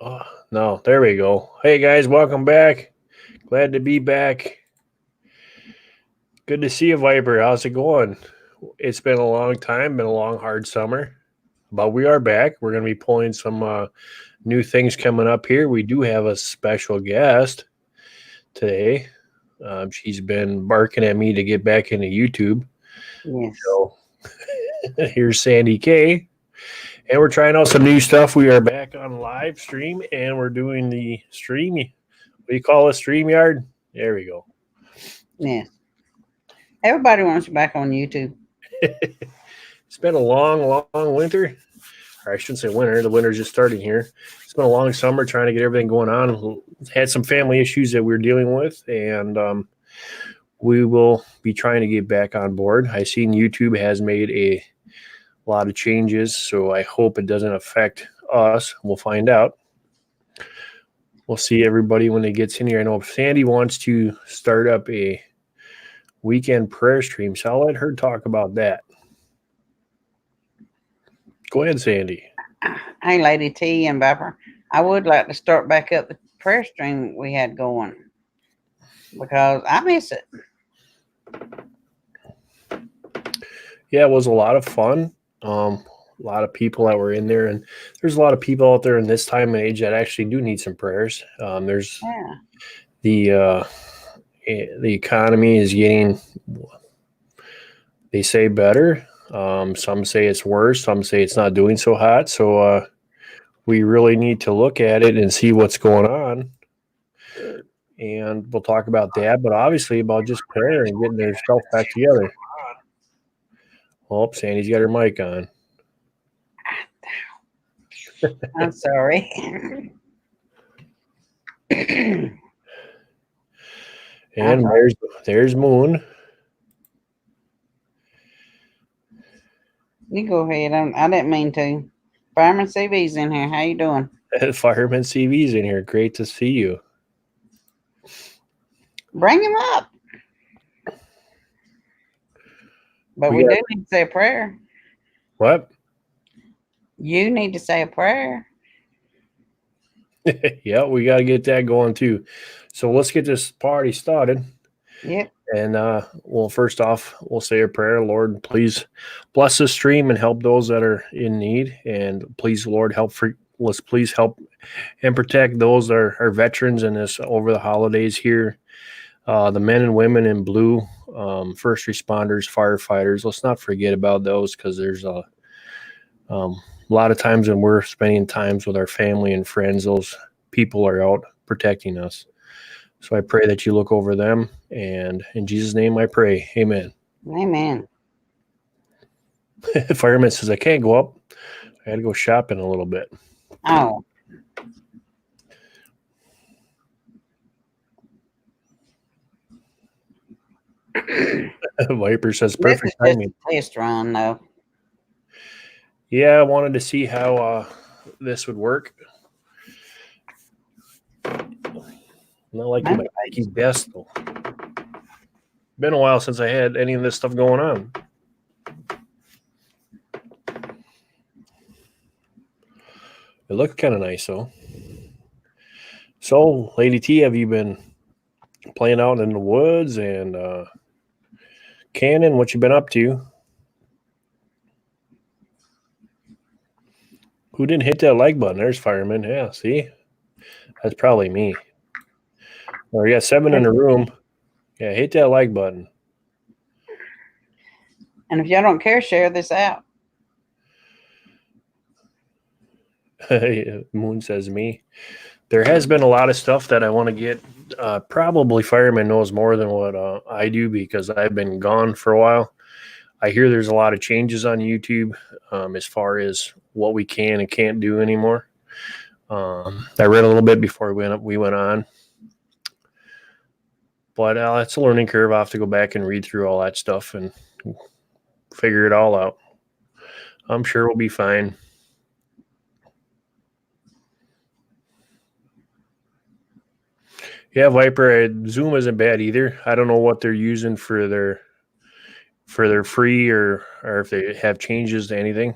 Oh, no, there we go. Hey guys, welcome back. Glad to be back. Good to see you, Viper. How's it going? It's been a long time, been a long, hard summer, but we are back. We're going to be pulling some new things coming up here. We do have a special guest today. She's been barking at me to get back into YouTube. Yes. So here's Sandy K. And we're trying out some new stuff. We are back on live stream and we're doing the stream. What do you call it? StreamYard? There we go. Yes. Everybody wants you back on YouTube. It's been a long winter. Or I shouldn't say winter. The winter's just starting here. It's been a long summer trying to get everything going on. Had some family issues that we're dealing with, and we will be trying to get back on board. I seen YouTube has made a lot of changes, so I hope it doesn't affect us. We'll find out. We'll see everybody when it gets in here. I know Sandy wants to start up a weekend prayer stream, so I'll let her talk about that. Go ahead, Sandy. Hey, Lady T and Viper. I would like to start back up the prayer stream we had going because I miss it. Yeah, it was a lot of fun. A lot of people that were in there, and there's a lot of people out there in this time and age that actually do need some prayers. There's Yeah. the economy is getting, they say, better. Some say it's worse. Some say it's not doing so hot. So we really need to look at it and see what's going on. And we'll talk about that, but obviously about just prayer and getting their stuff back together. Oh, Sandy's got her mic on. I'm sorry. And there's Moon. You go ahead. I didn't mean to. Fireman CV's in here. How you doing? Fireman CV's in here. Great to see you. Bring him up. But we do need to say a prayer. What? You need to say a prayer. Yeah, we got to get that going too. So let's get this party started. Yep. And well, first off, we'll say a prayer. Lord, please bless this stream and help those that are in need. And please, Lord, let's please help and protect those that are veterans in this over the holidays here. The men and women in blue, first responders, firefighters. Let's not forget about those because there's a lot of times when we're spending times with our family and friends, those people are out protecting us. So I pray that you look over them, and in Jesus' name I pray. Amen. Amen. Fireman says I can't go up. I had to go shopping a little bit. Oh. Viper says This perfect is just timing. a test run, though. Yeah, I wanted to see how this would work. Not like my desk though. Been a while since I had any of this stuff going on. It looked kind of nice though. So, Lady T, have you been playing out in the woods and cannon? What you been up to? Who didn't hit that like button? There's Fireman. Yeah, see? That's probably me. Oh, we got 7 in the room. Yeah, hit that like button. And if y'all don't care, share this out. Moon says me. There has been a lot of stuff that I want to get. Probably Fireman knows more than what I do because I've been gone for a while. I hear there's a lot of changes on YouTube as far as what we can and can't do anymore. I read a little bit before we went on. But it's a learning curve. I have to go back and read through all that stuff and figure it all out. I'm sure we'll be fine. Yeah, Viper, Zoom isn't bad either. I don't know what they're using for their free or if they have changes to anything.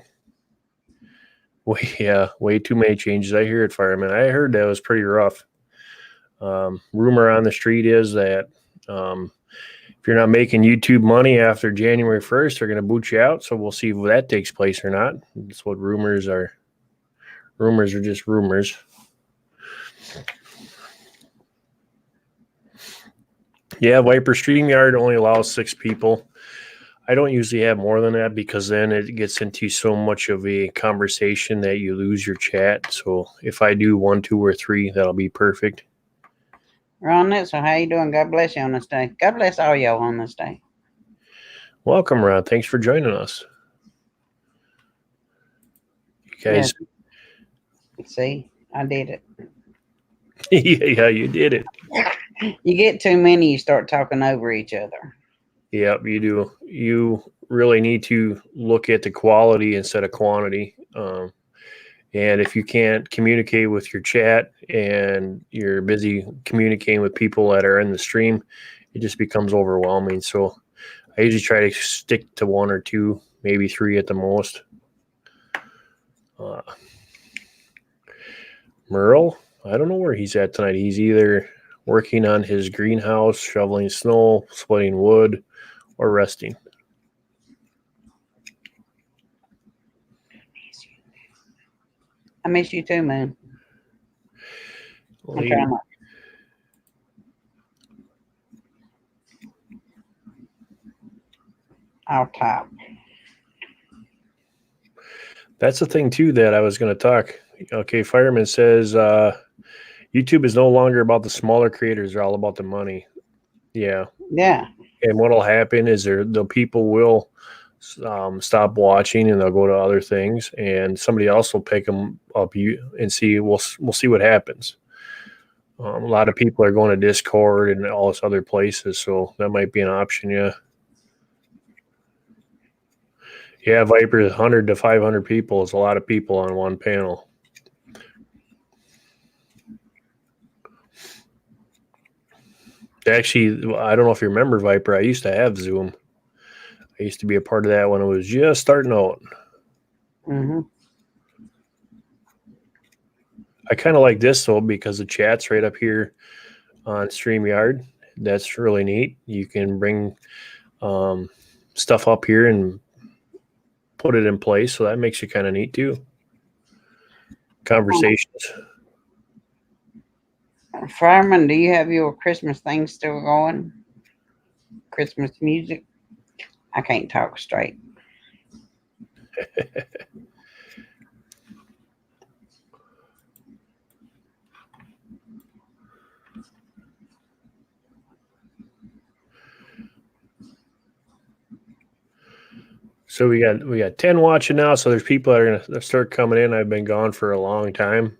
way too many changes. I hear it, fireman. I heard that was pretty rough. Rumor on the street is that if you're not making YouTube money after January 1st, they're going to boot you out. So we'll see if that takes place or not. That's what rumors are. Rumors are just rumors. Yeah, Viper StreamYard only allows 6 people. I don't usually have more than that because then it gets into so much of a conversation that you lose your chat. So if I do 1, 2, or 3, that'll be perfect. Ron, so how you doing? God bless you on this day. God bless all y'all on this day. Welcome, Ron. Thanks for joining us. You guys. Yeah. See, I did it. Yeah, you did it. You get too many, you start talking over each other. Yep, you do. You really need to look at the quality instead of quantity. And if you can't communicate with your chat and you're busy communicating with people that are in the stream, it just becomes overwhelming. So I usually try to stick to 1 or 2, maybe 3 at the most. Merle, I don't know where he's at tonight. He's either working on his greenhouse, shoveling snow, splitting wood, or resting. I miss you too, man. I'm trying I'll top. That's the thing too that I was going to talk. Okay, Fireman says YouTube is no longer about the smaller creators; they're all about the money. Yeah. Yeah. And what'll happen is the people will stop watching and they'll go to other things, and somebody else will pick them up. And see. We'll see what happens. A lot of people are going to Discord and all this other places, so that might be an option. Yeah. Yeah, Viper, 100 to 500 people is a lot of people on one panel. Actually, I don't know if you remember, Viper, I used to have Zoom. I used to be a part of that when it was just starting out. Mm-hmm. I kind of like this, though, because the chat's right up here on StreamYard. That's really neat. You can bring stuff up here and put it in place, so that makes it kind of neat, too. Conversations. Fireman, do you have your Christmas thing still going? Christmas music? I can't talk straight. So we got 10 watching now, so there's people that are going to start coming in. I've been gone for a long time,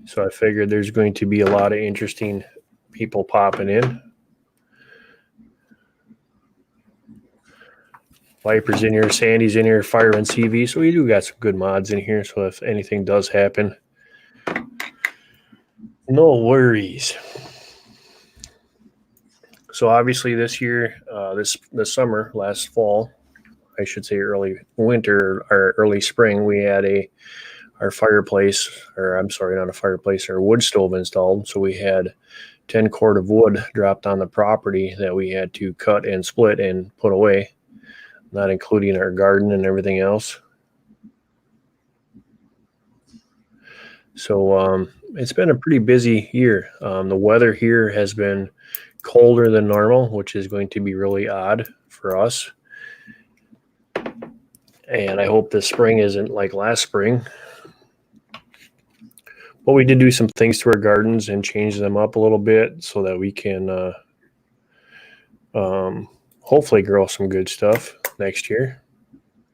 so I figured there's going to be a lot of interesting people popping in. Viper's in here, Sandy's in here, Fireman CV, so we do got some good mods in here, so if anything does happen, no worries. So obviously this year, this summer, last fall, I should say early winter or early spring, we had our fireplace, or I'm sorry, not a fireplace, our wood stove installed. So we had 10 cord of wood dropped on the property that we had to cut and split and put away, not including our garden and everything else. So it's been a pretty busy year. The weather here has been colder than normal, which is going to be really odd for us. And I hope this spring isn't like last spring. But we did do some things to our gardens and change them up a little bit so that we can hopefully grow some good stuff next year.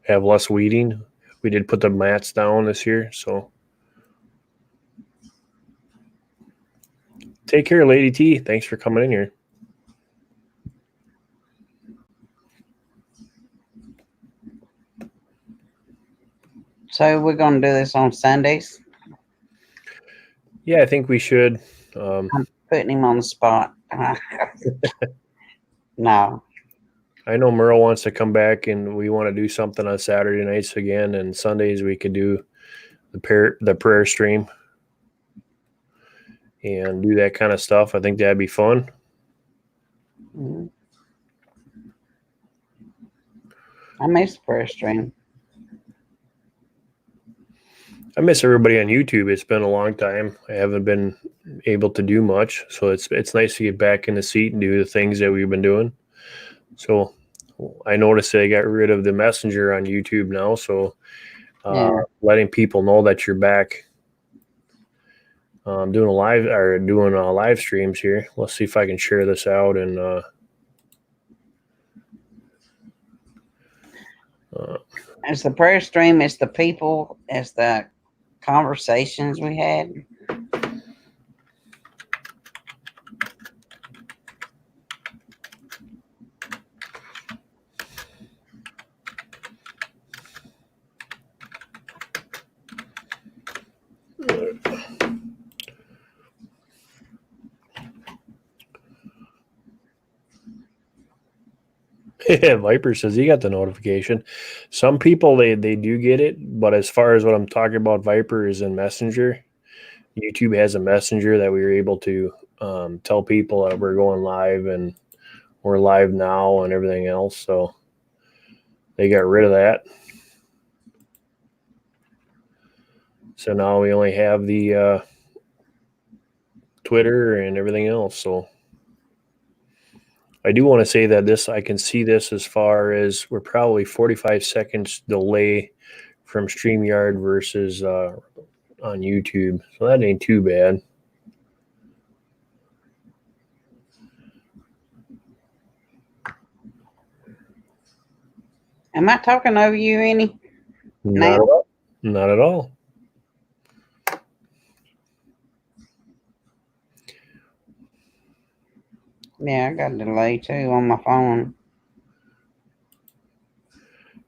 Have less weeding. We did put the mats down this year, so. Take care, Lady T. Thanks for coming in here. So we're going to do this on Sundays? Yeah, I think we should. I'm putting him on the spot. No. I know Merle wants to come back, and we want to do something on Saturday nights again, and Sundays we could do the prayer stream and do that kind of stuff. I think that'd be fun. Mhm. I miss the prayer stream. I miss everybody on YouTube. It's been a long time. I haven't been able to do much, so it's nice to get back in the seat and do the things that we've been doing. So I noticed they got rid of the messenger on YouTube now, so Yeah. letting people know that you're back doing live streams here. Let's see if I can share this out and It's the prayer stream, it's the people, it's the conversations we had. Viper says he got the notification. Some people they do get it, but as far as what I'm talking about, Viper is in Messenger. YouTube has a messenger that we were able to tell people that we're going live and we're live now and everything else. So they got rid of that. So now we only have the Twitter and everything else. So I do want to say that I can see this as far as we're probably 45 seconds delay from StreamYard versus on YouTube. So that ain't too bad. Am I talking over you any? Not at all. Not at all. Yeah, I got a delay too on my phone.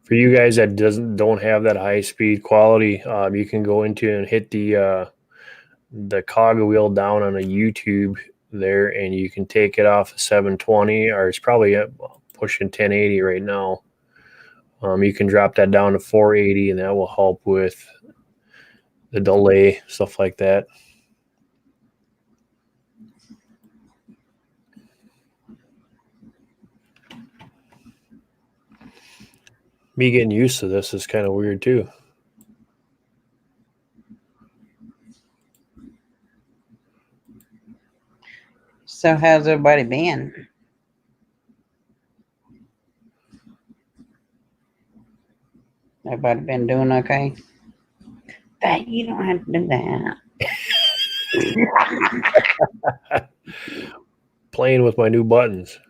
For you guys that don't have that high speed quality, you can go into and hit the cog wheel down on a YouTube there, and you can take it off of 720, or it's probably pushing 1080 right now. You can drop that down to 480, and that will help with the delay, stuff like that. Me getting used to this is kind of weird too. So how's everybody been? Everybody been doing okay? That you don't have to do that. Playing with my new buttons.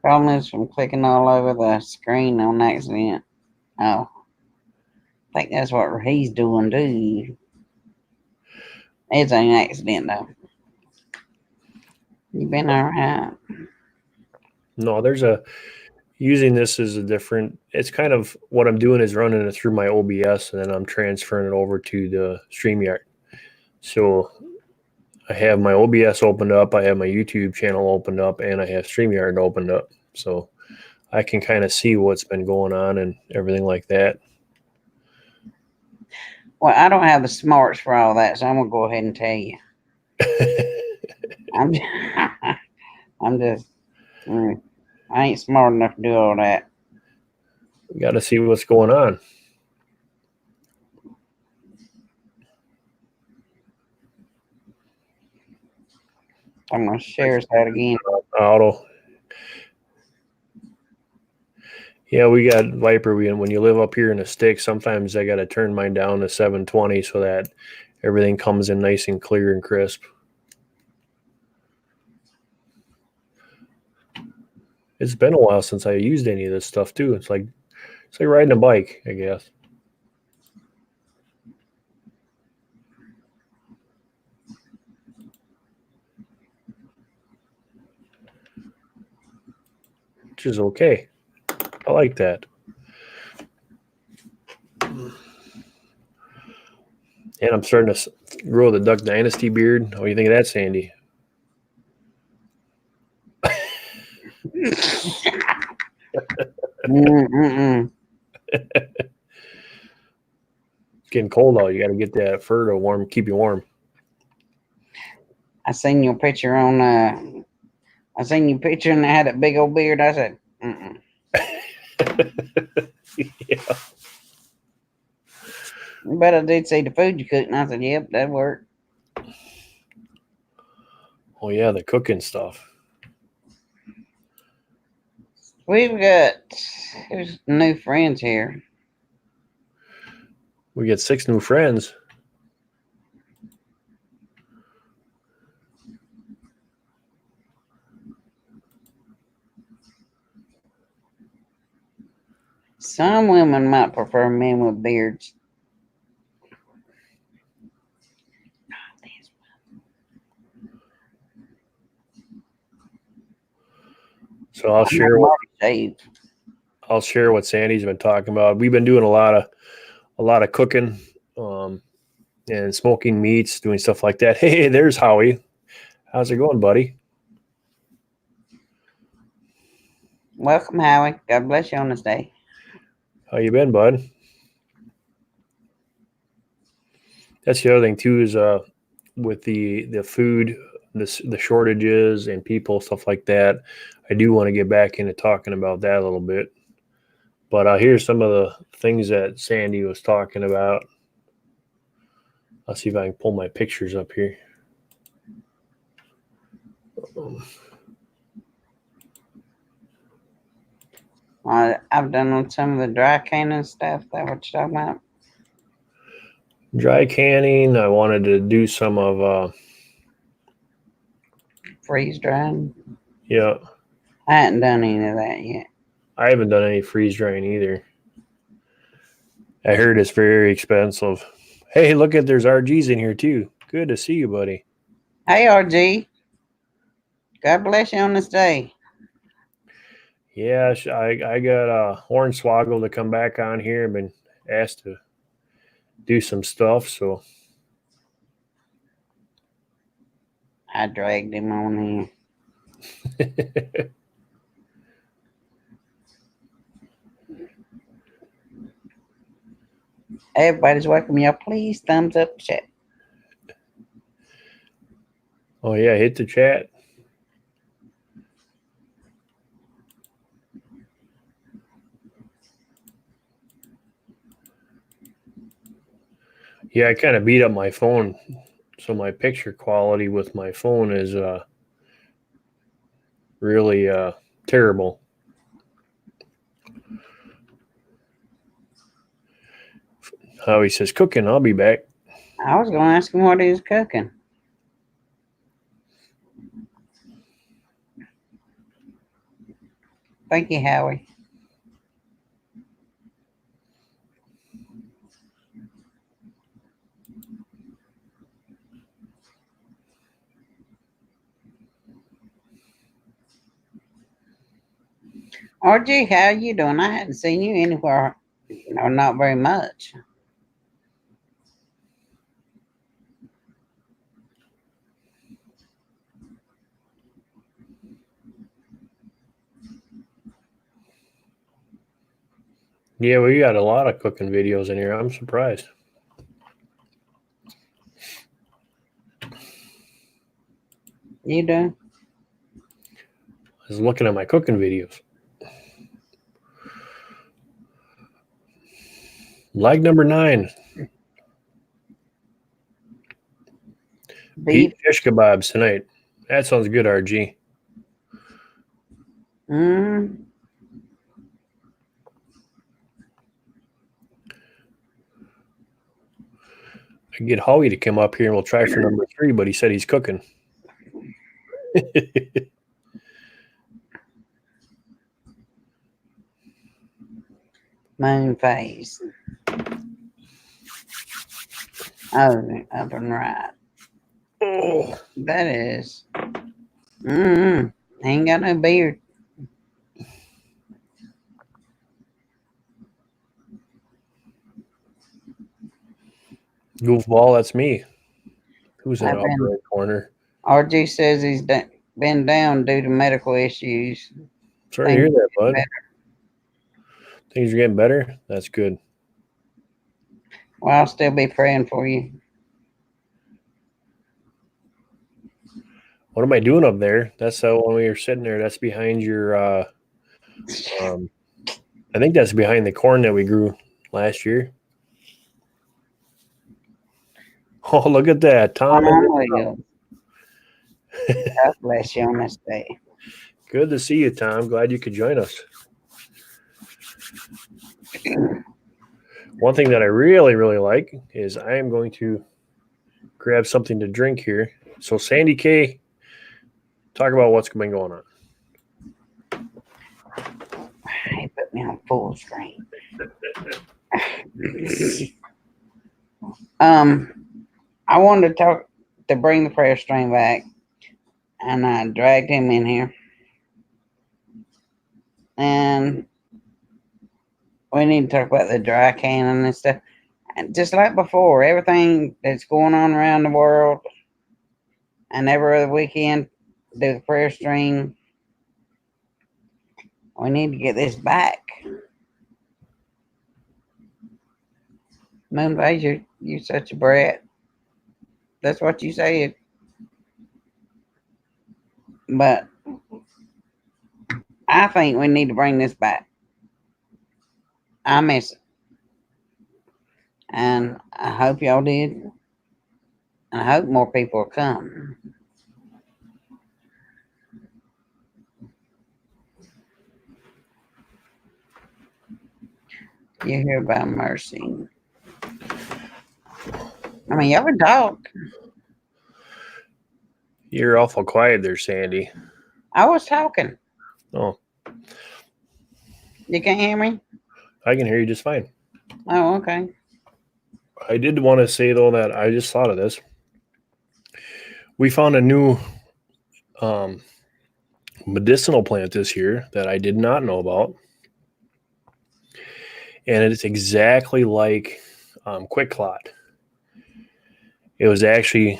Problem is from clicking all over the screen on accident. Oh, I think that's what he's doing too. It's an accident though. You been all right? No, using this is a different, it's kind of what I'm doing is running it through my OBS and then I'm transferring it over to the StreamYard. So I have my OBS opened up, I have my YouTube channel opened up, and I have StreamYard opened up. So I can kind of see what's been going on and everything like that. Well, I don't have the smarts for all that, so I'm gonna go ahead and tell you. I ain't smart enough to do all that. Got to see what's going on. I'm gonna share that again. Auto. Yeah, we got Viper. When you live up here in the sticks, sometimes I got to turn mine down to 720 so that everything comes in nice and clear and crisp. It's been a while since I used any of this stuff too. It's like riding a bike, I guess. Which is okay. I like that. And I'm starting to grow the Duck Dynasty beard. What do you think of that, Sandy? Mm-mm. It's getting cold out. You got to get that fur to warm, keep you warm. I seen your picture on. I seen your picture and it had a big old beard. I said, mm-mm. Yeah. But I did see the food you cooked, and I said, yep, that worked. Oh yeah, the cooking stuff. We've got there's new friends here. We get 6 new friends. Some women might prefer men with beards. So I'll share what Sandy's been talking about. We've been doing a lot of cooking, and smoking meats, doing stuff like that. Hey, there's Howie. How's it going, buddy? Welcome, Howie. God bless you on this day. How you been, bud? That's the other thing too is with the food, the shortages and people, stuff like that. I do want to get back into talking about that a little bit. But here's some of the things that Sandy was talking about. I'll see if I can pull my pictures up here. I've done some of the dry canning stuff. That what you're talking about? Dry canning. I wanted to do some of Freeze drying. yeah. I hadn't done any of that yet. I haven't done any freeze drying either. I heard it's very expensive. Hey, look at there's RG's in here too. Good to see you, buddy. Hey, RG. God bless you on this day. Yeah, I got Hornswoggle to come back on here. I've been asked to do some stuff, so I dragged him on here. Everybody's welcome. Y'all please thumbs up the chat. Oh yeah, hit the chat. Yeah, I kind of beat up my phone, so my picture quality with my phone is really terrible. Howie says, cooking, I'll be back. I was going to ask him what he was cooking. Thank you, Howie. RG, how you doing? I hadn't seen you anywhere, not very much. Yeah, we got a lot of cooking videos in here. I'm surprised. You do? I was looking at my cooking videos. Like number 9. Beef. Eat fish kebabs tonight. That sounds good, RG. I can get Howie to come up here and we'll try for number 3, but he said he's cooking. Moon phase. Oh, up and right. Oh, that is. Ain't got no beard. Goofball, that's me. Who's in the upper right corner? RG says he's been down due to medical issues. Sorry to hear that, bud. Things are getting better. That's good. Well, I'll still be praying for you. What am I doing up there? That's when we were sitting there. That's behind your. I think that's behind the corn that we grew last year. Oh, look at that, Tom. God bless you on this day. Good to see you, Tom. Glad you could join us. One thing that I really, really like is I am going to grab something to drink here. So, Sandy K, talk about what's been going on. He put me on full screen. I wanted to bring the prayer stream back, and I dragged him in here, and we need to talk about the dry cannon and stuff. And just like before, everything that's going on around the world, and every other weekend, do the prayer stream. We need to get this back. Moonbase, you're such a brat. That's what you said. But I think we need to bring this back. I miss it. And I hope y'all did. And I hope more people will come. You hear about mercy. I mean, y'all can talk. You're awful quiet there, Sandy. I was talking. Oh, You can't hear me? I can hear you just fine. Oh, okay. I did want to say, though, that I just thought of this. We found a new medicinal plant this year that I did not know about. And it's exactly like quick clot. It was actually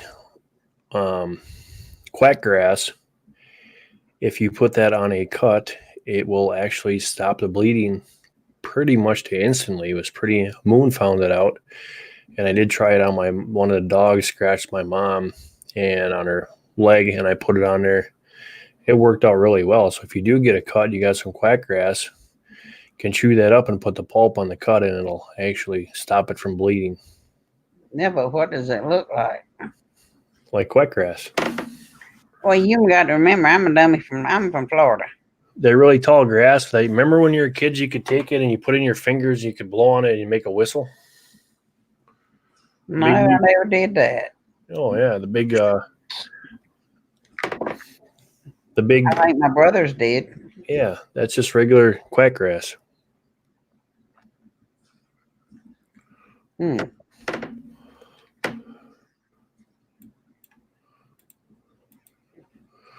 quack grass. If you put that on a cut, it will actually stop the bleeding pretty much to instantly. It was pretty. Moon found it out, and I did try it on one of the dogs scratched my mom and on her leg, and I put it on there. It worked out really well. So if you do get a cut, you got some quack grass, can chew that up and put the pulp on the cut, and it'll actually stop it from bleeding. Yeah, but what does it look like? Like quack grass. Well, you got to remember, I'm from Florida. They're really tall grass. Remember when you were kids, you could take it and you put it in your fingers, you could blow on it and you make a whistle? No, I never did that. Oh, yeah. The big. I think my brothers did. Yeah, that's just regular quack grass.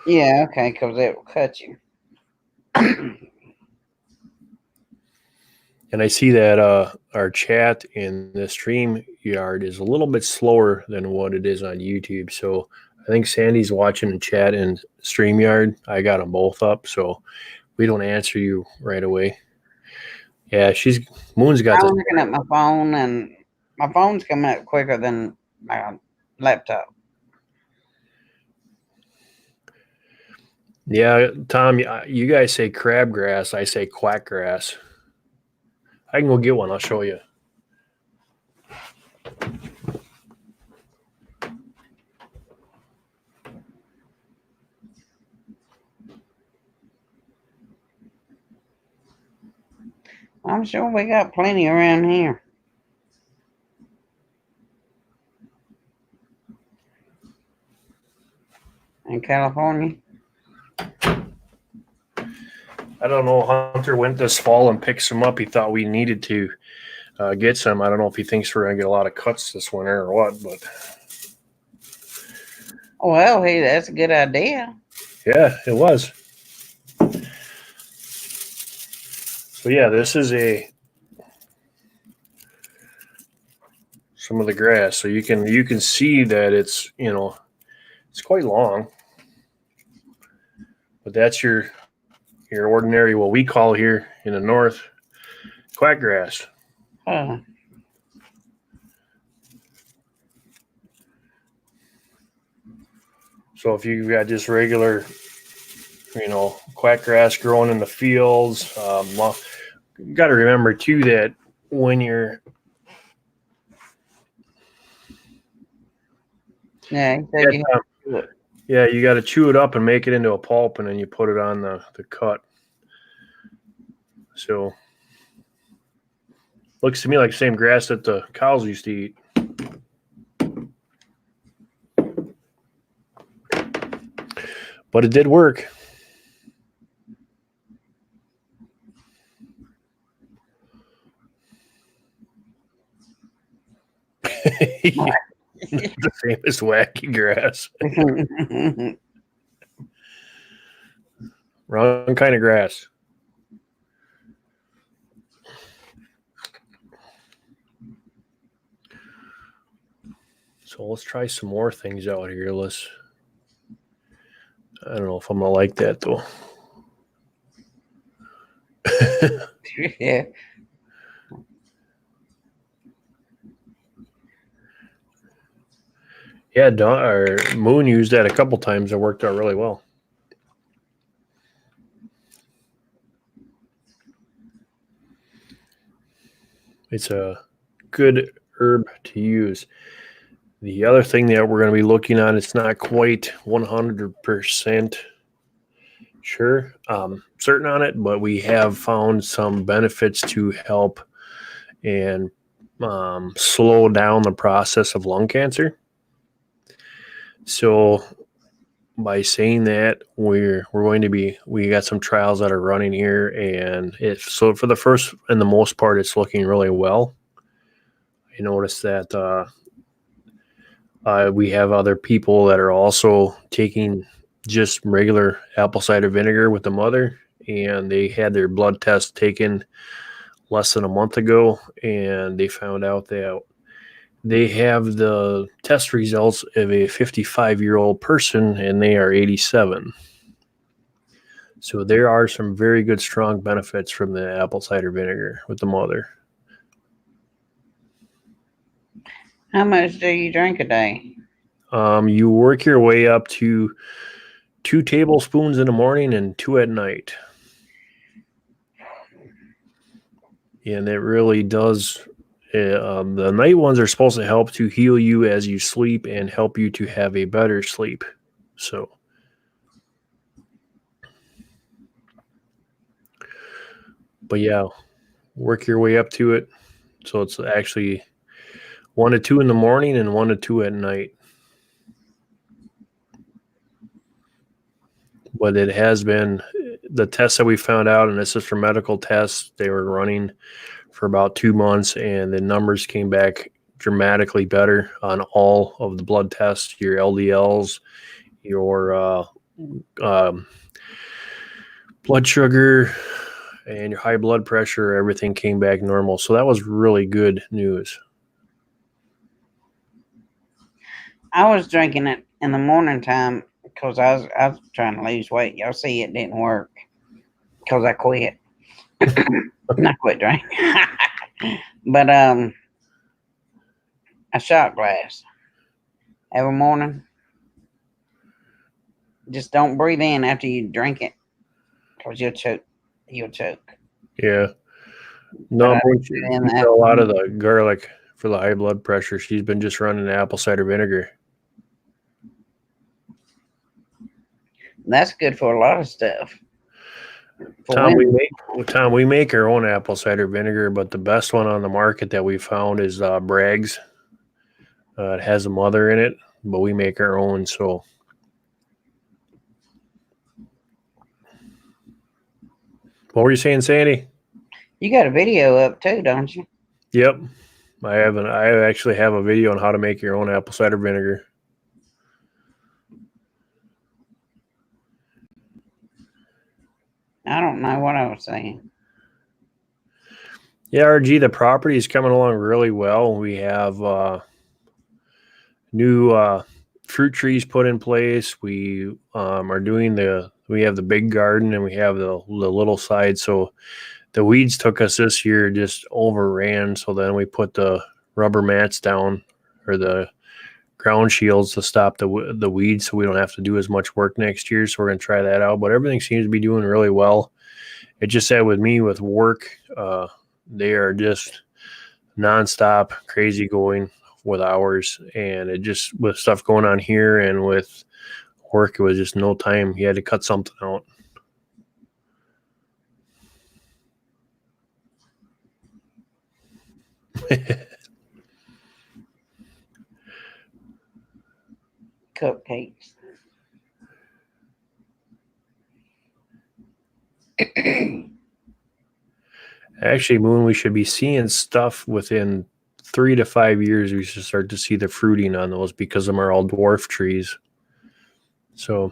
Yeah, okay, because it will cut you. And I see that our chat in the stream yard is a little bit slower than what it is on YouTube. So I think Sandy's watching the chat and StreamYard. I got them both up, so we don't answer you right away. Yeah, Moon's got I'm looking at my phone, and my phone's coming up quicker than my laptop. Yeah, Tom, you guys say crabgrass. I say quack grass. I can go get one. I'll show you. I'm sure we got plenty around here. In California. I don't know. Hunter went this fall and picked some up. He thought we needed to get some. I don't know if he thinks we're going to get a lot of cuts this winter or what, but. Well, hey, that's a good idea. Yeah, it was. So yeah, this is some of the grass. So you can see that it's it's quite long. But that's your ordinary, what we call here in the north, Quackgrass. Huh. So if you've got just regular, quackgrass growing in the fields, you got to remember too that when you're Yeah, he said you have to do it. you got to chew it up and make it into a pulp, and then you put it on the cut. So looks to me like the same grass that the cows used to eat. But it did work. The same as wacky grass. Wrong kind of grass. So let's try some more things out here. I don't know if I'm gonna like that though. Yeah. Yeah, Moon used that a couple times. It worked out really well. It's a good herb to use. The other thing that we're going to be looking at, it's not quite 100% sure, certain on it, but we have found some benefits to help and slow down the process of lung cancer. So by saying that, we got some trials that are running here, and so for the first and the most part, it's looking really well. I noticed that we have other people that are also taking just regular apple cider vinegar with the mother, and they had their blood test taken less than a month ago, and they found out that they have the test results of a 55-year-old person, and they are 87. So there are some very good, strong benefits from the apple cider vinegar with the mother. How much do you drink a day? You work your way up to 2 tablespoons in the morning and 2 at night. And it really does. The night ones are supposed to help to heal you as you sleep and help you to have a better sleep. So, but yeah, work your way up to it. So it's actually 1 to 2 in the morning and 1 to 2 at night. But it has been the tests that we found out, and this is for medical tests, they were running for about 2 months, and the numbers came back dramatically better on all of the blood tests, your LDLs, your blood sugar, and your high blood pressure. Everything came back normal. So that was really good news. I was drinking it in the morning time because I was trying to lose weight. Y'all see, it didn't work because I quit. Not quit drinking, but a shot glass every morning. Just don't breathe in after you drink it because you'll choke. You'll choke. Yeah. No, a lot of the garlic for the high blood pressure. She's been just running apple cider vinegar. That's good for a lot of stuff. Tom, we make our own apple cider vinegar, but the best one on the market that we found is Bragg's. It has a mother in it, but we make our own. So, what were you saying, Sandy? You got a video up too, don't you? Yep, I actually have a video on how to make your own apple cider vinegar. I don't know what I was saying. Yeah, RG, the property is coming along really well. We have new fruit trees put in place. We are doing we have the big garden and we have the little side. So the weeds took us this year, just overran. So then we put the rubber mats down, or the ground shields, to stop the weeds, so we don't have to do as much work next year. So we're going to try that out. But everything seems to be doing really well. It just said with me with work, they are just nonstop crazy going with hours, and it just, with stuff going on here and with work, it was just no time. He had to cut something out. Cupcakes. Actually, Moon, we should be seeing stuff within 3 to 5 years. We should start to see the fruiting on those, because them are all dwarf trees. So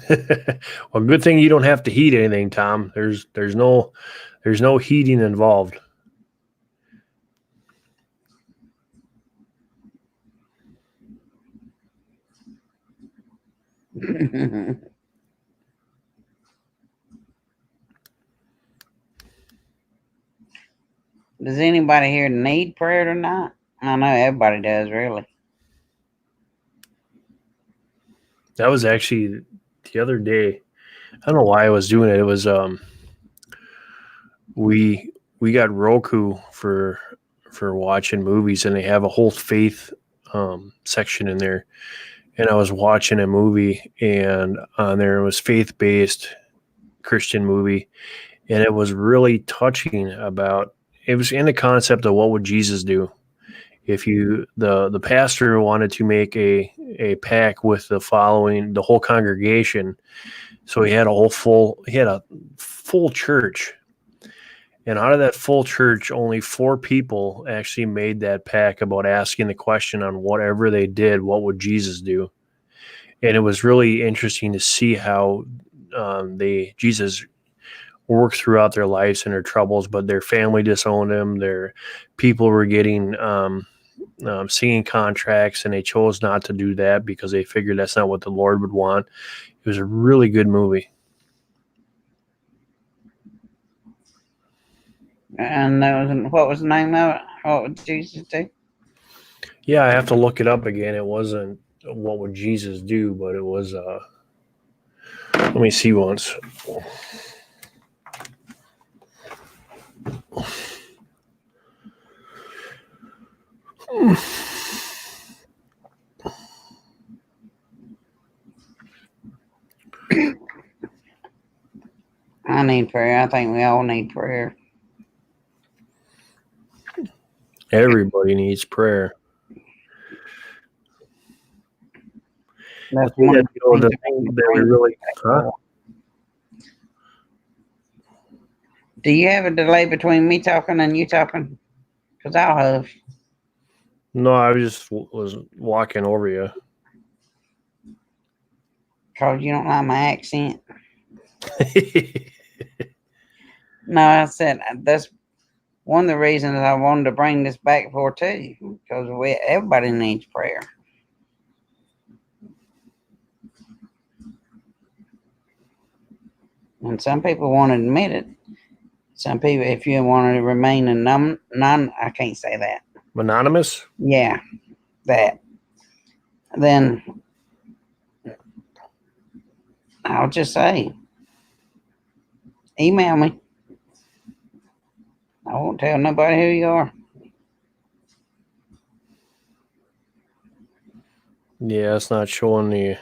well, good thing you don't have to heat anything, Tom. There's no heating involved. Does anybody here need prayer tonight? I know everybody does, really. That was actually the other day. I don't know why I was doing it. It was we got Roku for watching movies, and they have a whole faith section in there. And I was watching a movie, and on there it was faith-based Christian movie, and it was really touching. About, it was in the concept of what would Jesus do if the pastor wanted to make a pact with the whole congregation. So he had a full church, and out of that full church, only 4 people actually made that pact about asking the question, on whatever they did, what would Jesus do? And it was really interesting to see how Jesus worked throughout their lives and their troubles, but their family disowned him. Their people were getting singing contracts, and they chose not to do that because they figured that's not what the Lord would want. It was a really good movie. And what was the name of it? What would Jesus do? Yeah, I have to look it up again. It wasn't what would Jesus do, but it was let me see once. I need prayer. I think we all need prayer. Everybody needs prayer. That's one of the thing that we really. Huh? Do you have a delay between me talking and you talking? Because I'll have. No, I was walking over you. Because you don't like my accent. No, I said that's one of the reasons I wanted to bring this back for too. Because everybody needs prayer. And some people won't admit it. Some people, if you want to remain I can't say that. Anonymous? Yeah, that. Then I'll just say, email me. I won't tell nobody who you are. Yeah, it's not showing the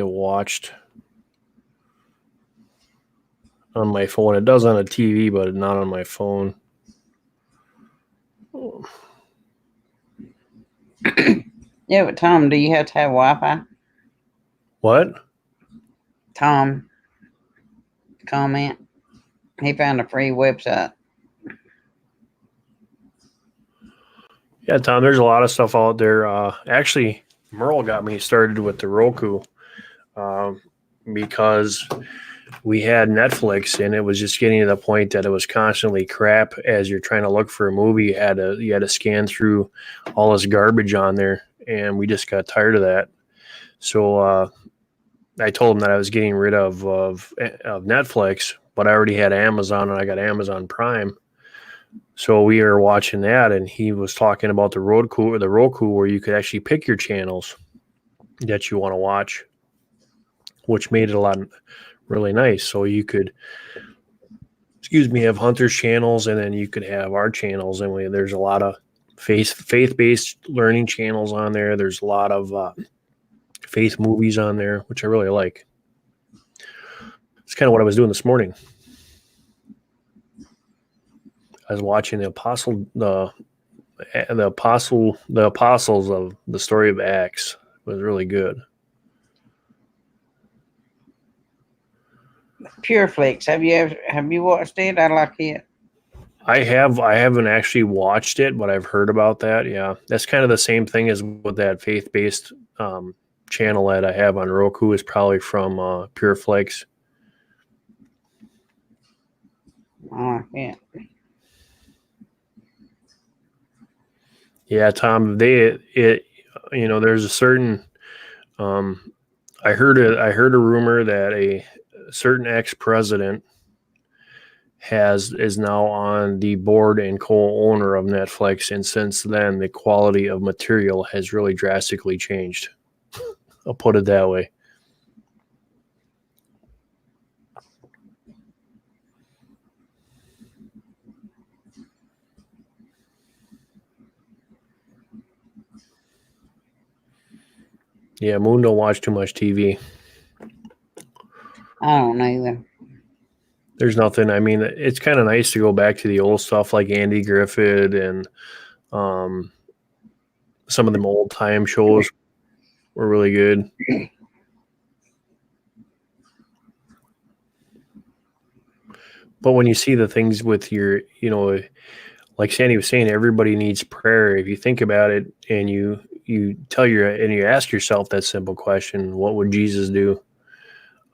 watched on my phone. It does on a TV, but not on my phone. Yeah, but Tom, do you have to have Wi-Fi? What? Tom, comment. He found a free website. Yeah, Tom, there's a lot of stuff out there. Actually, Merle got me started with the Roku because we had Netflix, and it was just getting to the point that it was constantly crap. As you're trying to look for a movie, you had to scan through all this garbage on there, and we just got tired of that. So I told him that I was getting rid of Netflix, but I already had Amazon and I got Amazon Prime. So we were watching that, and he was talking about the Roku, where you could actually pick your channels that you want to watch, which made it a lot really nice. So you could, have Hunter's channels, and then you could have our channels. And there's a lot of faith-based learning channels on there. There's a lot of faith movies on there, which I really like. It's kind of what I was doing this morning. I was watching the apostles of the story of Acts. It was really good. Pureflix. Have you watched it? I like it. I haven't actually watched it, but I've heard about that. Yeah, that's kind of the same thing as with that faith-based channel that I have on Roku. Is probably from Pureflix. I like it. Yeah, Tom. There's a certain. I heard a rumor that a certain ex-president is now on the board and co-owner of Netflix, and since then the quality of material has really drastically changed. I'll put it that way. Yeah, Moon don't watch too much TV. I don't either. There's nothing. I mean, it's kind of nice to go back to the old stuff like Andy Griffith and some of them old time shows were really good. But when you see the things with your, like Sandy was saying, everybody needs prayer. If you think about it and you ask yourself that simple question, what would Jesus do?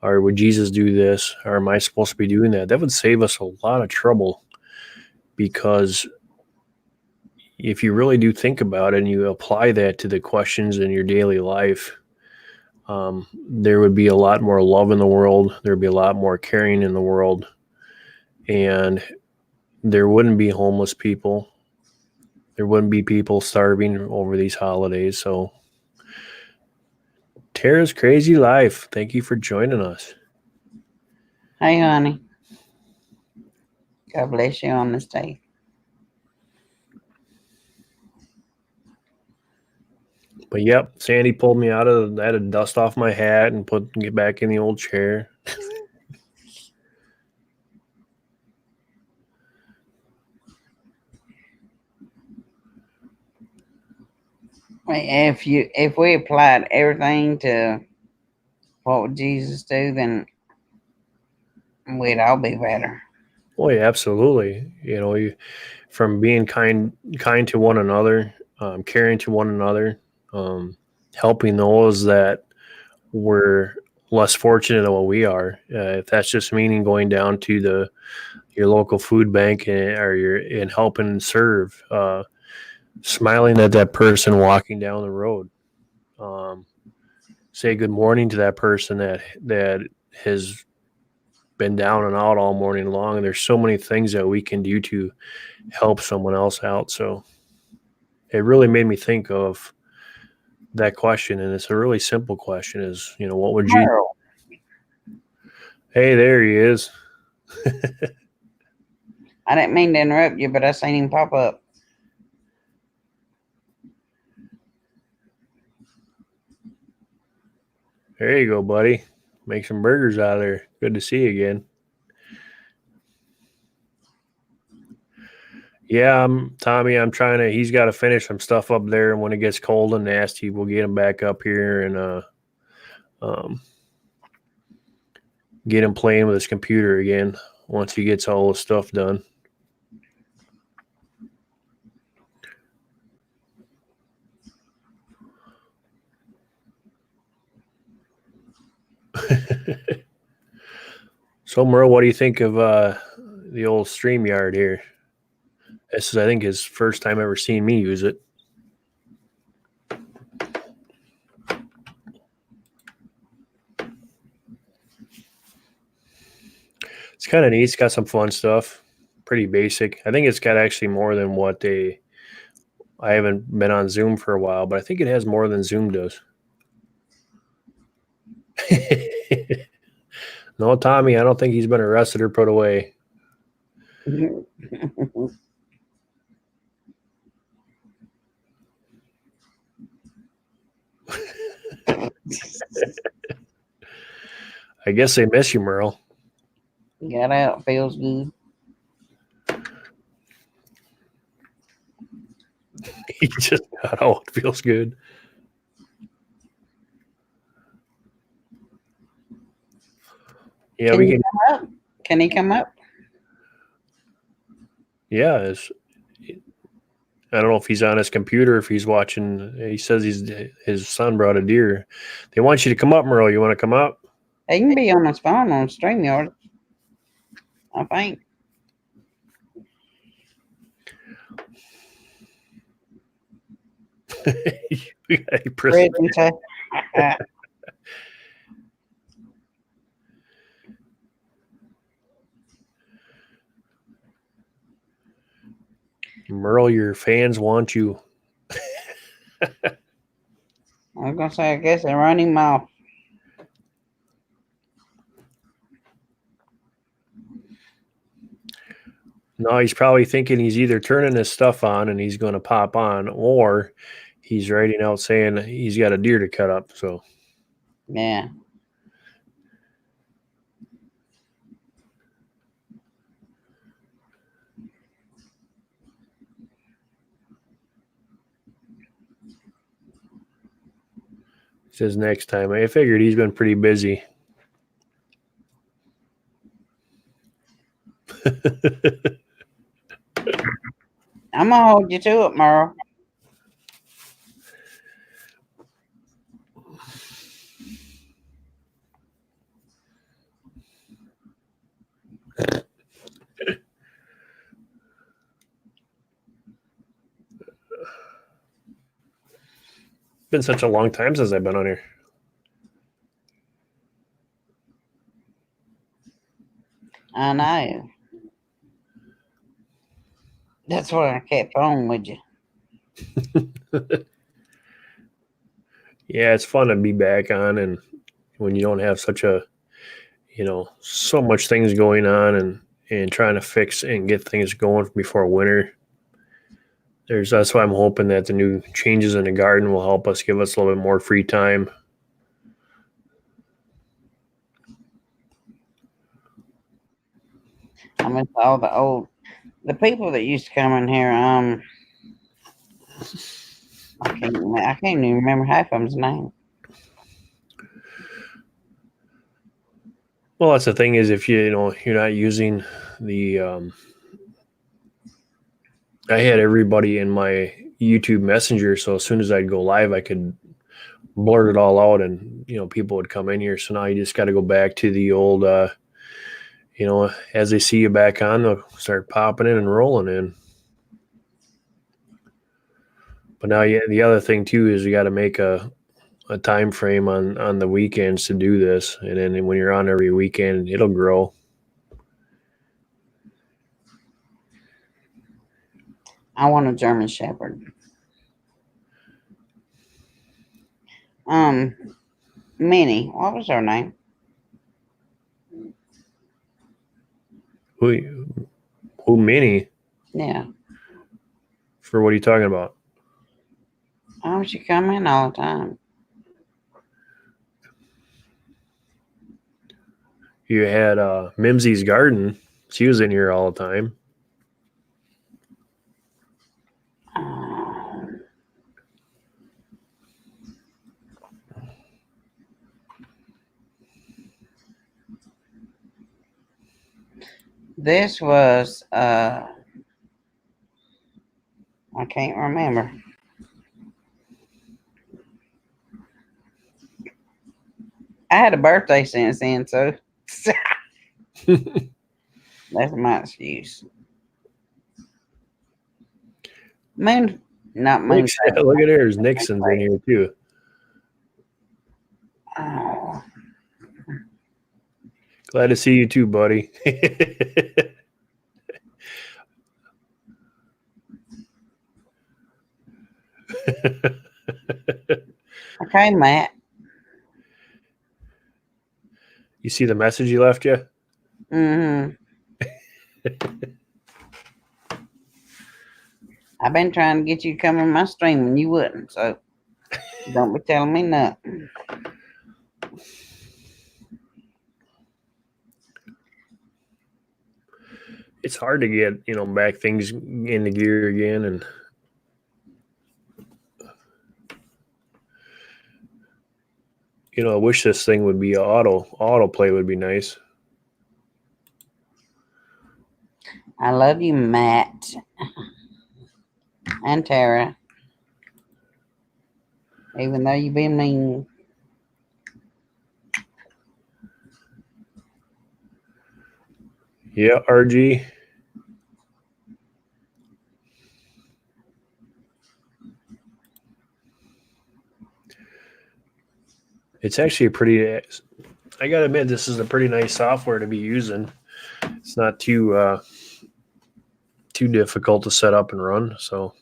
Or would Jesus do this? Or am I supposed to be doing that? That would save us a lot of trouble, because if you really do think about it and you apply that to the questions in your daily life, there would be a lot more love in the world. There would be a lot more caring in the world. And there wouldn't be homeless people. There wouldn't be people starving over these holidays. So, Tara's Crazy Life, thank you for joining us. Hey, honey. God bless you on this day. But yep, Sandy pulled me out of that, had to dust off my hat and get back in the old chair. If we applied everything to what would Jesus do, then we'd all be better. Oh yeah, absolutely. From being kind to one another, caring to one another, helping those that were less fortunate than what we are. If that's just meaning going down to your local food bank and helping serve, smiling at that person walking down the road, say good morning to that person that has been down and out all morning long. And there's so many things that we can do to help someone else out. So it really made me think of that question, and it's a really simple question: is what would you? Hey, there he is. I didn't mean to interrupt you, but I seen him pop up. There you go, buddy. Make some burgers out of there. Good to see you again. Yeah, Tommy. He's got to finish some stuff up there, and when it gets cold and nasty, we'll get him back up here and get him playing with his computer again once he gets all his stuff done. So, Merle, what do you think of the old StreamYard here? This is, I think, his first time ever seeing me use it. It's kind of neat. It's got some fun stuff. Pretty basic. I think it's got actually more than what they. I haven't been on Zoom for a while, but I think it has more than Zoom does. No, Tommy, I don't think he's been arrested or put away. I guess they miss you, Merle. Got out, feels good. He just got out. Feels good. Yeah, Can we you can. come up? Can he come up? Yeah, I don't know if he's on his computer, if he's watching. He says his son brought a deer. They want you to come up, Merle. You want to come up? He can be on his phone on StreamYard, I think. He pressed- Merle, your fans want you. I was gonna say, I guess they run him off. No, he's probably thinking he's either turning his stuff on and he's going to pop on, or he's writing out saying he's got a deer to cut up. So Yeah. he says next time. I figured he's been pretty busy. I'm gonna hold you to it, Merle. Been such a long time since I've been on here. I know. That's why I kept on with you. Yeah, it's fun to be back on, and when you don't have such a, so much things going on and trying to fix and get things going before winter. That's why I'm hoping that the new changes in the garden will help us, give us a little bit more free time. I miss all the people that used to come in here. I can't even remember half of them's name. Well, that's the thing is if you're not using the. I had everybody in my YouTube Messenger, so as soon as I'd go live, I could blurt it all out, and people would come in here. So now you just got to go back to the old. As they see you back on, they'll start popping in and rolling in. But now, yeah, the other thing too is you got to make a time frame on the weekends to do this, and then when you're on every weekend, it'll grow. I want a German Shepherd. Minnie, what was her name? Who Minnie? Yeah. For what are you talking about? Oh, she come in all the time. You had Mimsy's Garden. She was in here all the time. This was I can't remember. I had a birthday since then, so that's my excuse. Not Moon. Look at there's Nixon's in here too. Oh. Glad to see you too, buddy. Okay, Matt. You see the message he left you? Mm-hmm. I've been trying to get you to come in my stream and you wouldn't, so don't be telling me nothing. It's hard to get, back things into gear again, and I wish this thing would be autoplay would be nice. I love you, Matt and Tara. Even though you've been mean. Yeah, RG. It's actually I gotta admit, this is a pretty nice software to be using. It's not too difficult to set up and run, so.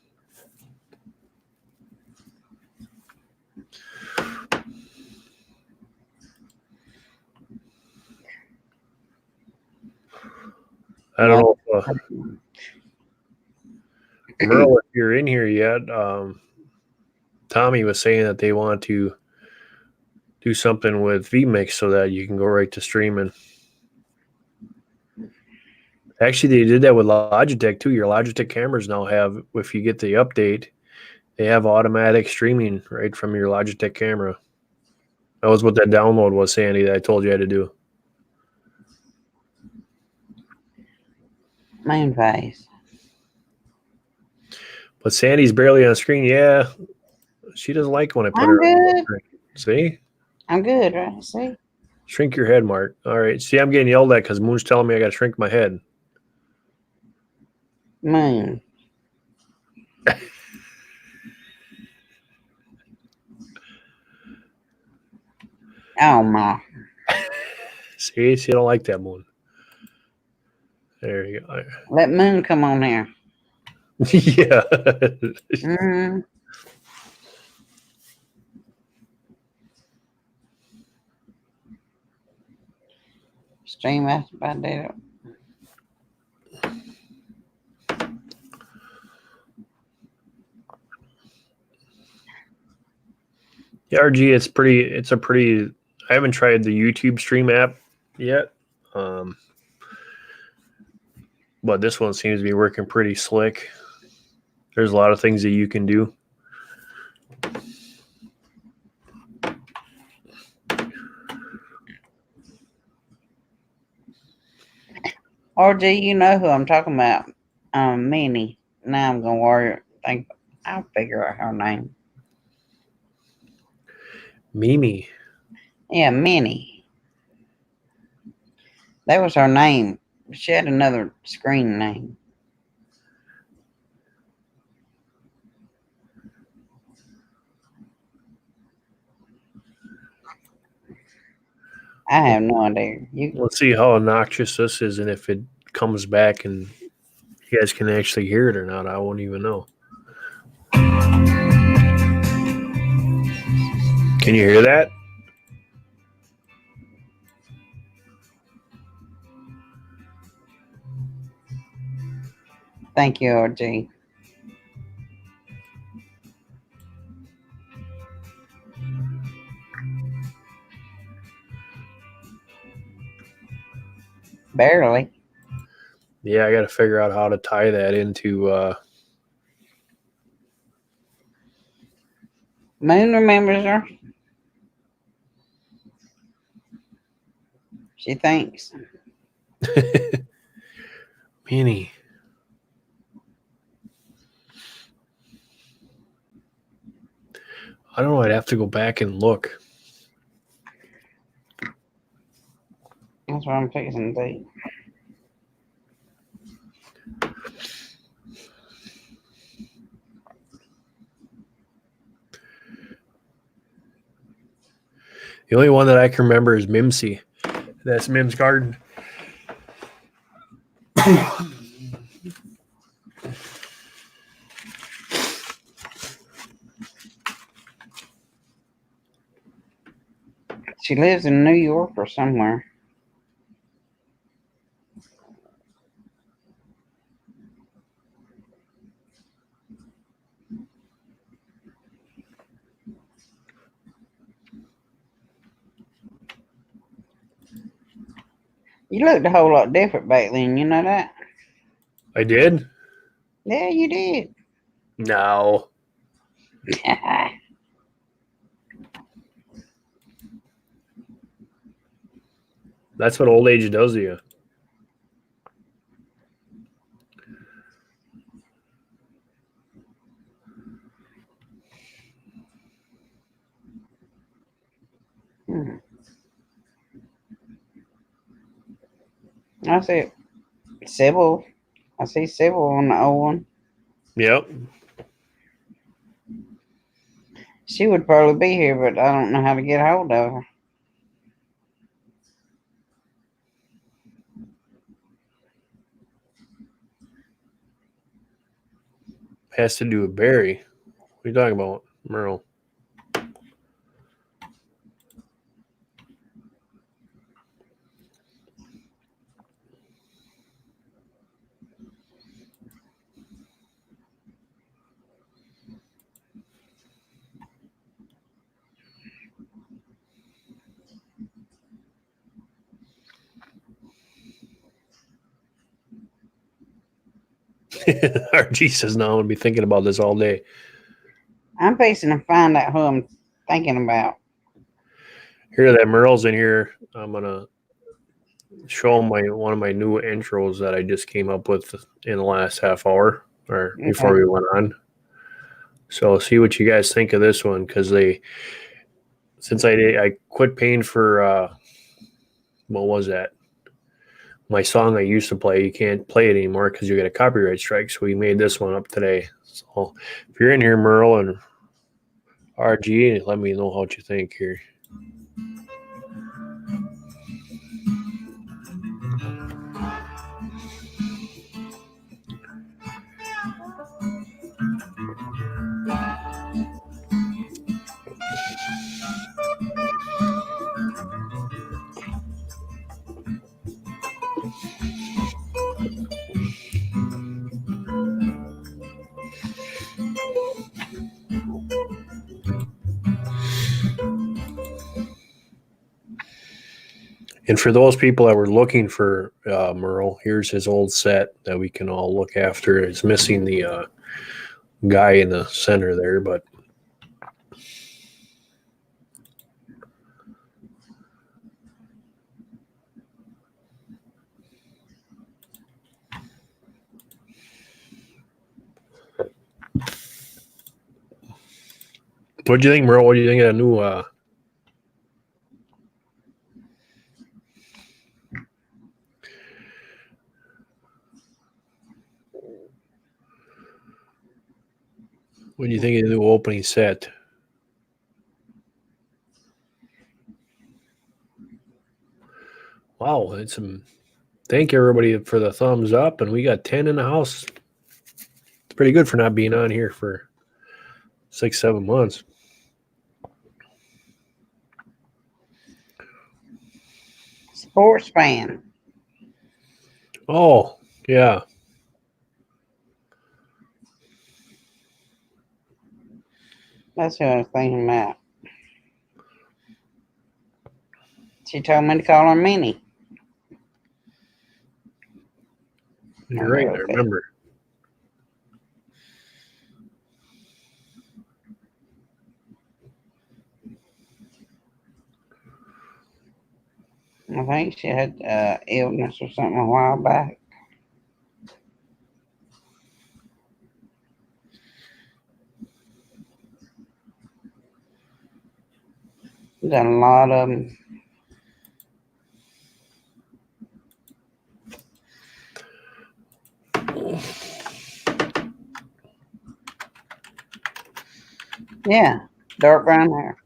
I don't know if Merle, if you're in here yet, Tommy was saying that they want to do something with vMix so that you can go right to streaming. Actually, they did that with Logitech too. Your Logitech cameras now have, if you get the update, they have automatic streaming right from your Logitech camera. That was what that download was, Sandy, that I told you how to do. Moon face. But Sandy's barely on screen. Yeah, she doesn't like when I put I'm her on good. screen. See? I'm good, right? See? Shrink your head, Mark. All right. See, I'm getting yelled at because Moon's telling me I got to shrink my head. Moon. Oh my. See, you don't like that, Moon. There you go. Let Moon come on here. Yeah. Mm. Stream after I did it. Yeah, RG, it's a pretty, I haven't tried the YouTube stream app yet. But this one seems to be working pretty slick. There's a lot of things that you can do. RG, you know who I'm talking about. Minnie. Now I'm gonna worry. I'll figure out her name. Mimi. Yeah, Minnie. That was her name. She had another screen name. I have no idea. Let's see how obnoxious this is, and if it comes back and you guys can actually hear it or not, I won't even know. Can you hear that? Thank you, RG. Barely. Yeah, I got to figure out how to tie that into. Moon remembers her. She thinks. Minnie. I don't know. I'd have to go back and look. That's what I'm fixing to do. The only one that I can remember is Mimsy. That's Mim's garden. She lives in New York or somewhere. You looked a whole lot different back then, you know that? I did? Yeah, you did. No. That's what old age does to you. I see Sybil. I see Sybil on the old one. Yep. She would probably be here, but I don't know how to get hold of her. Has to do with Barry. What are you talking about, Merle? RG says, no, I'm going to be thinking about this all day. I'm fixing to find out who I'm thinking about. Here, that Merle's in here. I'm going to show him one of my new intros that I just came up with in the last half hour or before we went on. So see what you guys think of this one, because since I quit paying for what was that? My song I used to play, you can't play it anymore because you get a copyright strike. So we made this one up today. So if you're in here, Merle and RG, let me know what you think here. And for those people that were looking for Merle, here's his old set that we can all look after. It's missing the guy in the center there, but what do you think, Merle? What do you think of that new what do you think of the new opening set? Wow, thank everybody for the thumbs up, and we got 10 in the house. It's pretty good for not being on here for 6-7 months. Sports fan. Oh, yeah. That's who I was thinking about. She told me to call her Minnie. You're right, I remember. I think she had illness or something a while back. Done a lot of them. Yeah, dark brown hair.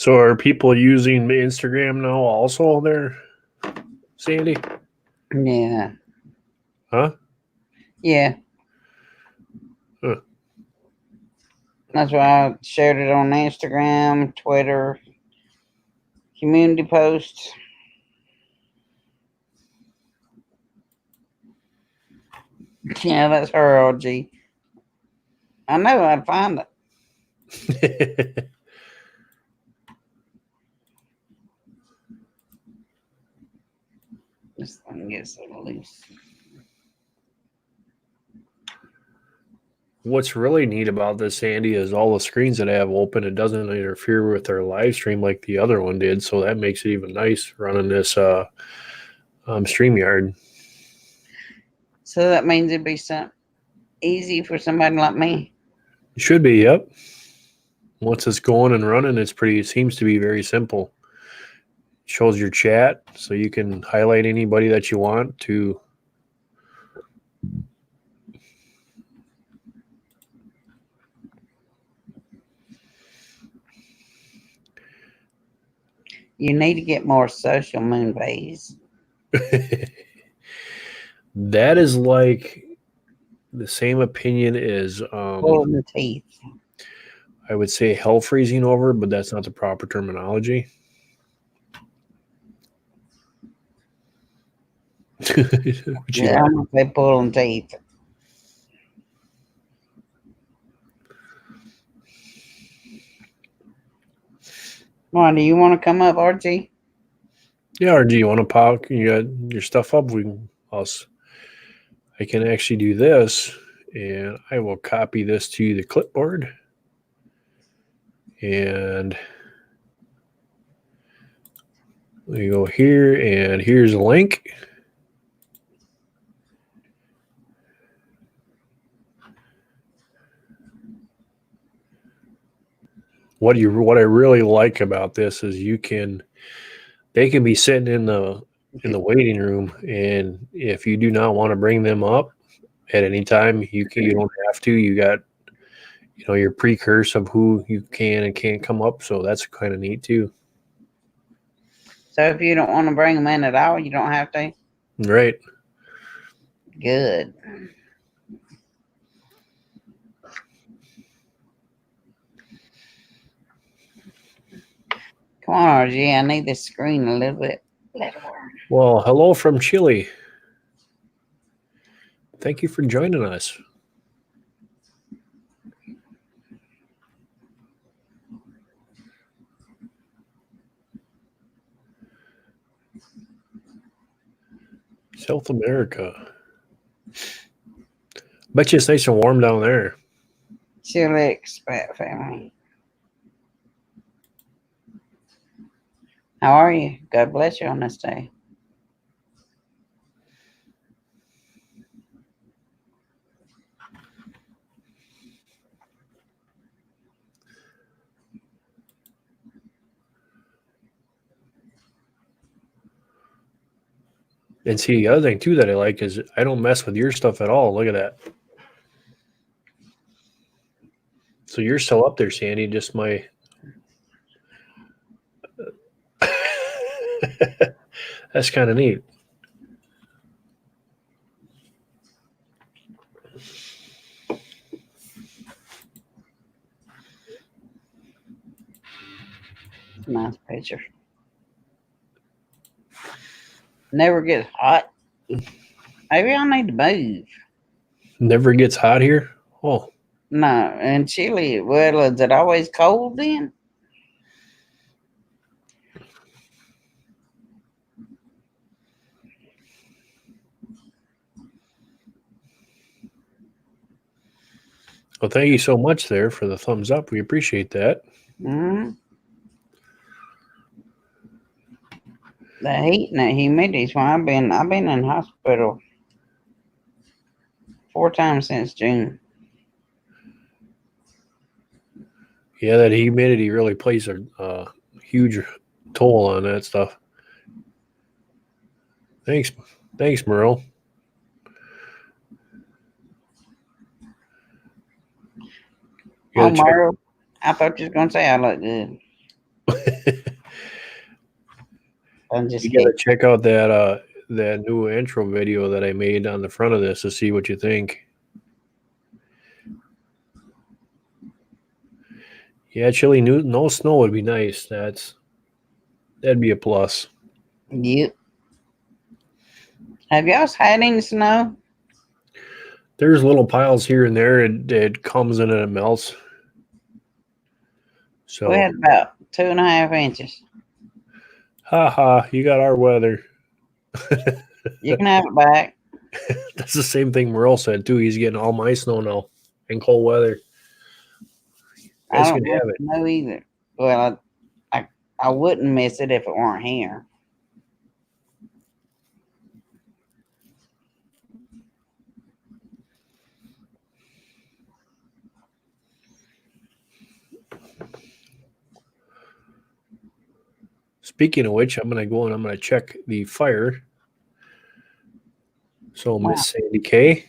So are people using Instagram now also there, Sandy? Yeah. Huh? Yeah. Huh. That's why I shared it on Instagram, Twitter, community posts. Yeah, that's her, OG. I know I'd find it. This thing gets so loose. What's really neat about this, Sandy, is all the screens that I have open, it doesn't interfere with our live stream like the other one did. So that makes it even nice running this StreamYard. So that means it'd be some easy for somebody like me. It should be, yep. Once it's going and running, it seems to be very simple. It shows your chat, so you can highlight anybody that you want to. You need to get more social moon bays. That is like the same opinion as Pulling teeth. I would say hell freezing over, but that's not the proper terminology. Yeah, I'm gonna say pulling teeth. Why do you want to come up, Archie? Yeah, RG, you want to pop? You got your stuff up? I can actually do this, and I will copy this to the clipboard, and we go here, and here's a link. What I really like about this is they can be sitting in the waiting room, and if you do not want to bring them up at any time, you don't have to. You got your precurse of who you can and can't come up, so that's kind of neat too. So if you don't want to bring them in at all, you don't have to. Right. Good. Come on, RG. I need this screen a little bit better. Well, hello from Chile. Thank you for joining us. South America. Bet you it's nice and warm down there. Chile expat family. How are you? God bless you on this day. And see, the other thing too that I like is I don't mess with your stuff at all. Look at that. So you're still up there, Sandy. Just my. That's kind of neat. Nice picture. Never gets hot. Maybe I need to move. Never gets hot here. Oh, No, in Chile, well, is it always cold then? well, thank you so much there for the thumbs up. We appreciate that. Mm-hmm. The heat and the humidity is why I've been in hospital 4 times since June. Yeah, that humidity really plays a huge toll on that stuff. Thanks, Merle. Oh, Mario, I thought you was gonna say I look good. I'm just You gotta kidding. check out that new intro video that I made on the front of this to see what you think. Yeah, chilly, no snow would be nice. That'd be a plus. Yep. Have y'all had any snow? There's little piles here and there. It comes in and it melts. We So, had about 2.5 inches. haha, you got our weather. You can have it back. That's the same thing Merle said too. He's getting all my snow now in cold weather. You I guys don't can miss have it. snow either. Well, I wouldn't miss it if it weren't here. Speaking of which, I'm gonna go and I'm gonna check the fire. So Wow. Miss Sandy K,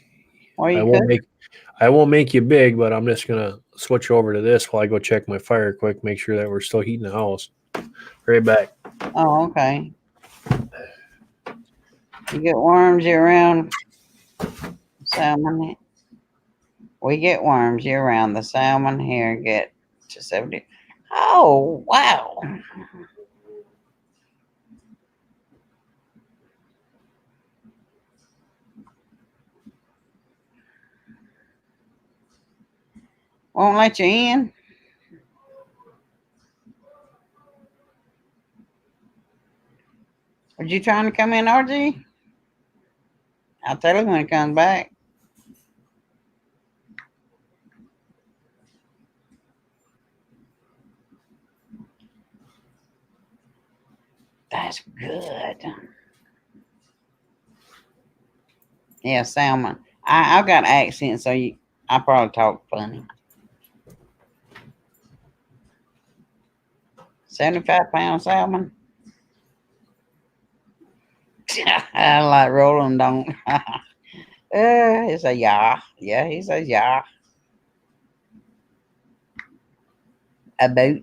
What are I you won't cooking? make I won't make you big, but I'm just gonna switch over to this while I go check my fire quick, make sure that we're still heating the house. Right back. Oh, okay. You get worms year round. Salmon. We get worms year round. The salmon here get to 70. Oh, wow. Won't let you in. Are you trying to come in, RG? I'll tell him when he comes back. That's good. Yeah, salmon. I've got accent, so I probably talk funny. 75-pound salmon. I like rolling, don't. He said, yeah. Yeah, he says, yeah. A boat.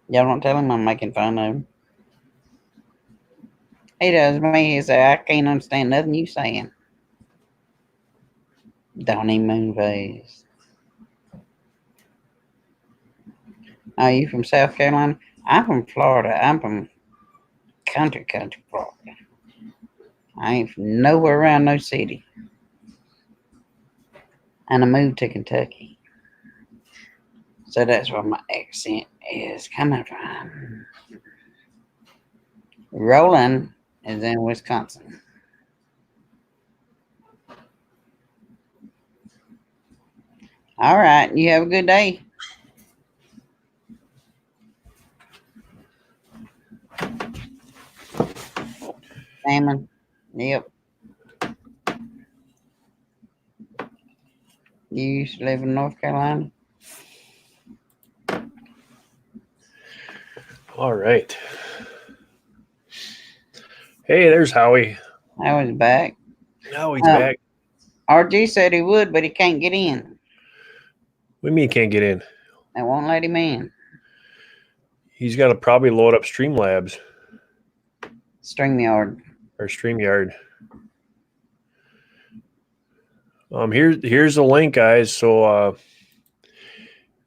Y'all don't tell him I'm making fun of him. He does me. He said, I can't understand nothing you saying. Donnie Moonface. Are you from South Carolina? I'm from Florida. I'm from country Florida. I ain't from nowhere around no city. And I moved to Kentucky. So that's where my accent is coming from. Roland is in Wisconsin. All right. You have a good day. Salmon. Yep. You used to live in North Carolina? All right. Hey, there's Howie. I was back. Now he's back. RG said he would, but he can't get in. What do you mean he can't get in? They won't let him in. He's got to probably load up Streamlabs StreamYard. or StreamYard. Here's the link, guys. So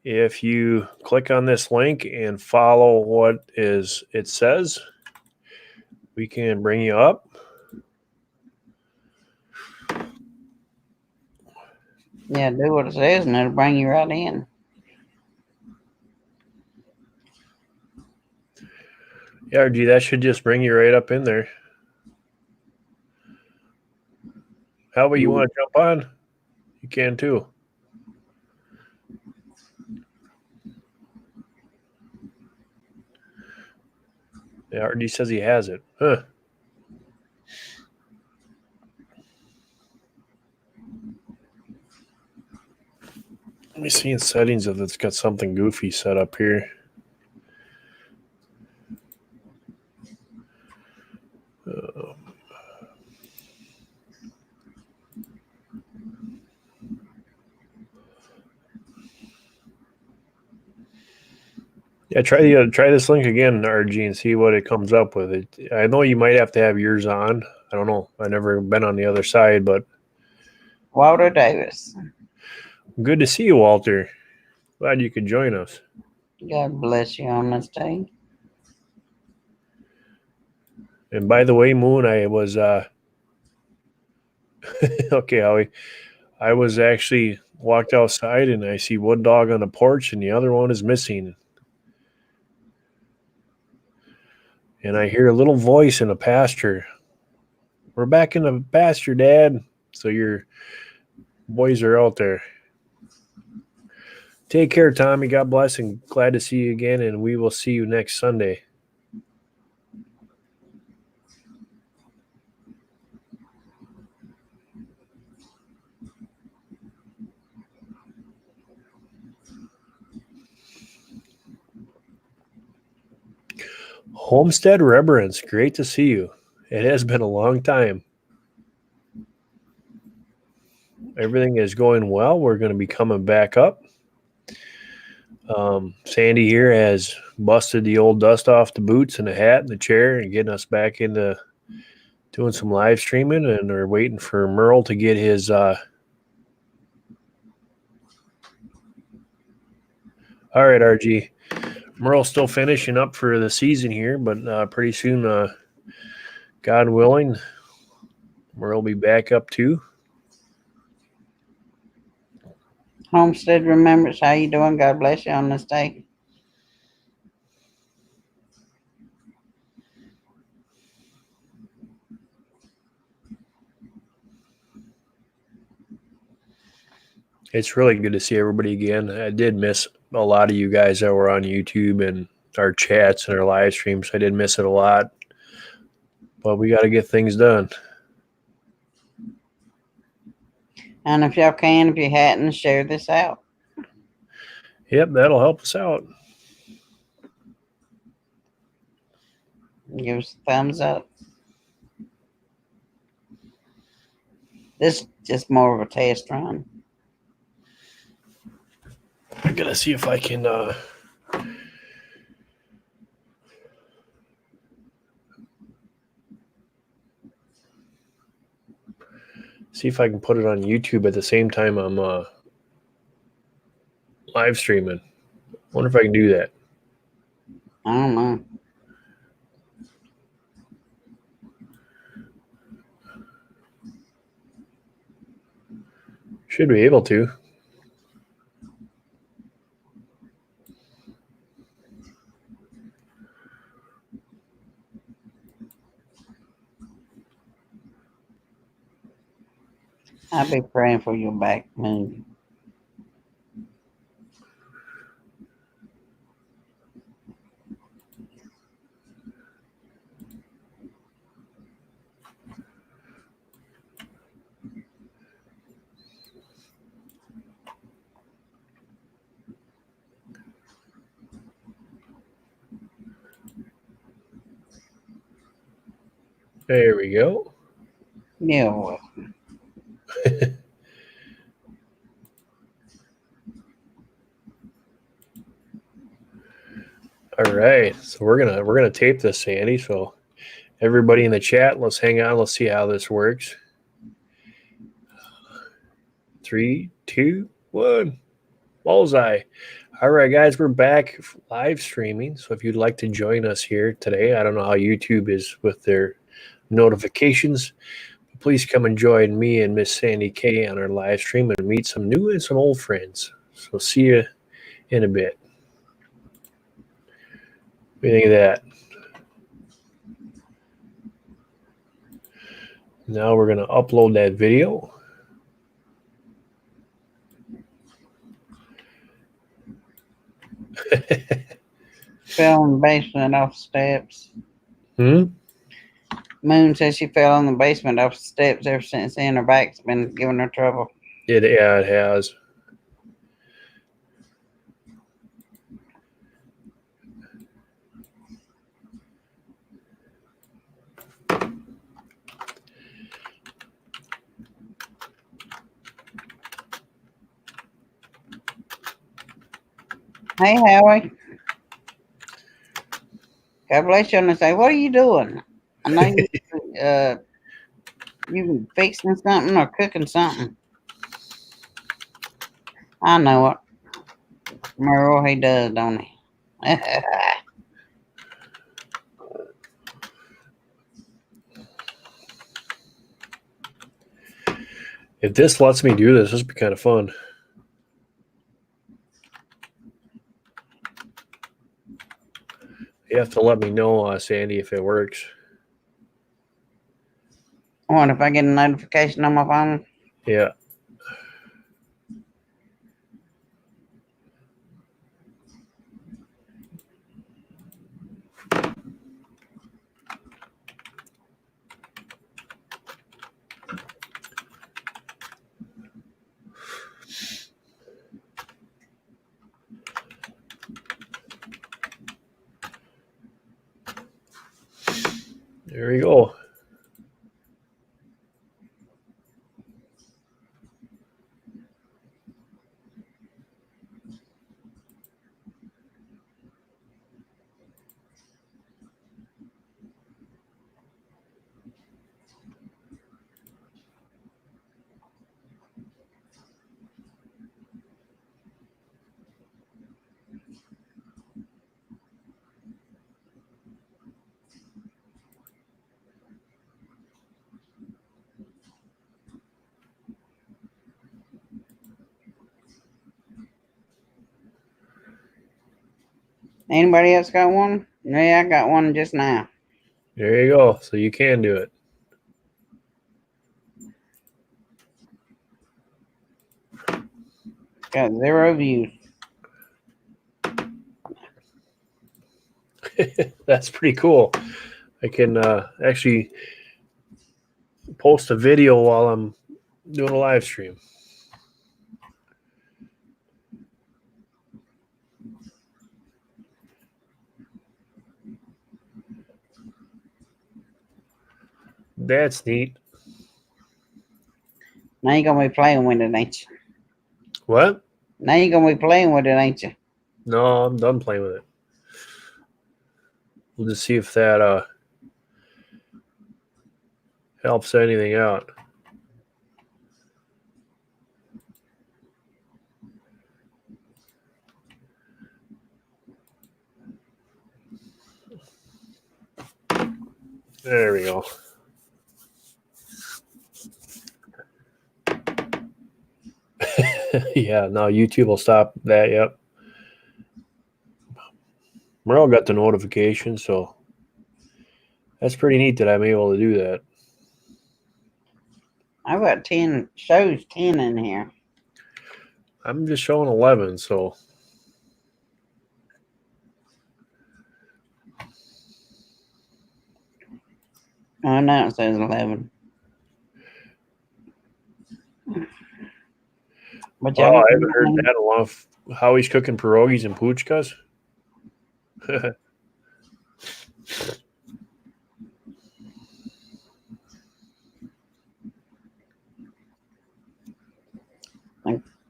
if you click on this link and follow what it says, we can bring you up. Yeah, do what it says and it'll bring you right in. Yeah, RG, that should just bring you right up in there. How about you want to jump on? You can too. Yeah, RG says he has it. Huh. Let me see in settings if it's got something goofy set up here. Yeah, try this link again, RG, and see what it comes up with. It. I know you might have to have yours on. I don't know. I've never been on the other side, but Walter Davis. good to see you, Walter. Glad you could join us. God bless you on this day. And by the way, Moon, I was okay, Howie. I was actually walked outside and I see one dog on the porch and the other one is missing. And I hear a little voice in the pasture. We're back in the pasture, Dad. So your boys are out there. Take care, Tommy. God bless and glad to see you again. And we will see you next Sunday. Homestead Reverence, great to see you. It has been a long time. Everything is going well. We're going to be coming back up. Sandy here has busted the old dust off the boots and the hat and the chair and getting us back into doing some live streaming, and we're waiting for Merle to get his all right, RG. Merle's still finishing up for the season here, but pretty soon, God willing, Merle will be back up too. Homestead Remembrance, how you doing? God bless you on this day. It's really good to see everybody again. I did miss a lot of you guys that were on YouTube and our chats and our live streams. I did miss it a lot, but we got to get things done. And if y'all can, if you hadn't, share this out. Yep, that'll help us out. Give us a thumbs up. This is just more of a test run. I gotta see if I can put it on YouTube at the same time I'm live streaming. Wonder if I can do that. I don't know. Should be able to. I'll be praying for your back, Moon. There we go. You're welcome. All right, so we're gonna tape this, Sandy. So everybody in the chat, let's hang on. Let's see how this works. 3, 2, 1, bullseye. All right, guys, we're back live streaming. So if you'd like to join us here today, I don't know how YouTube is with their notifications. But please come and join me and Miss Sandy K on our live stream and meet some new and some old friends. So see you in a bit. What do you think of that? Now we're going to upload that video. Fell in the basement off the steps. Hmm? Moon says she fell in the basement off the steps ever since then. Her back's been giving her trouble. Yeah, it has. Hey, Howie. God bless you, and they say, "What are you doing?" I know you fixing something or cooking something. I know it. Merle, he does, don't he? If this lets me do this, this would be kind of fun. You have to let me know, Sandy, if it works. What if I get a notification on my phone? Yeah. There we go. Anybody else got one? Yeah, I got one just now. There you go. So you can do it. Got 0 views. That's pretty cool. I can actually post a video while I'm doing a live stream. That's neat. Now you're gonna be playing with it, ain't you? What? Now you're gonna be playing with it, ain't you? No, I'm done playing with it. We'll just see if that helps anything out. There we go. Yeah, no, YouTube will stop that. Yep. Merle got the notification, so that's pretty neat that I'm able to do that. I've got 10 shows, 10 in here. I'm just showing 11, so Oh, now it says 11. But oh, I haven't heard that in a while. How he's cooking pierogies and puchkas.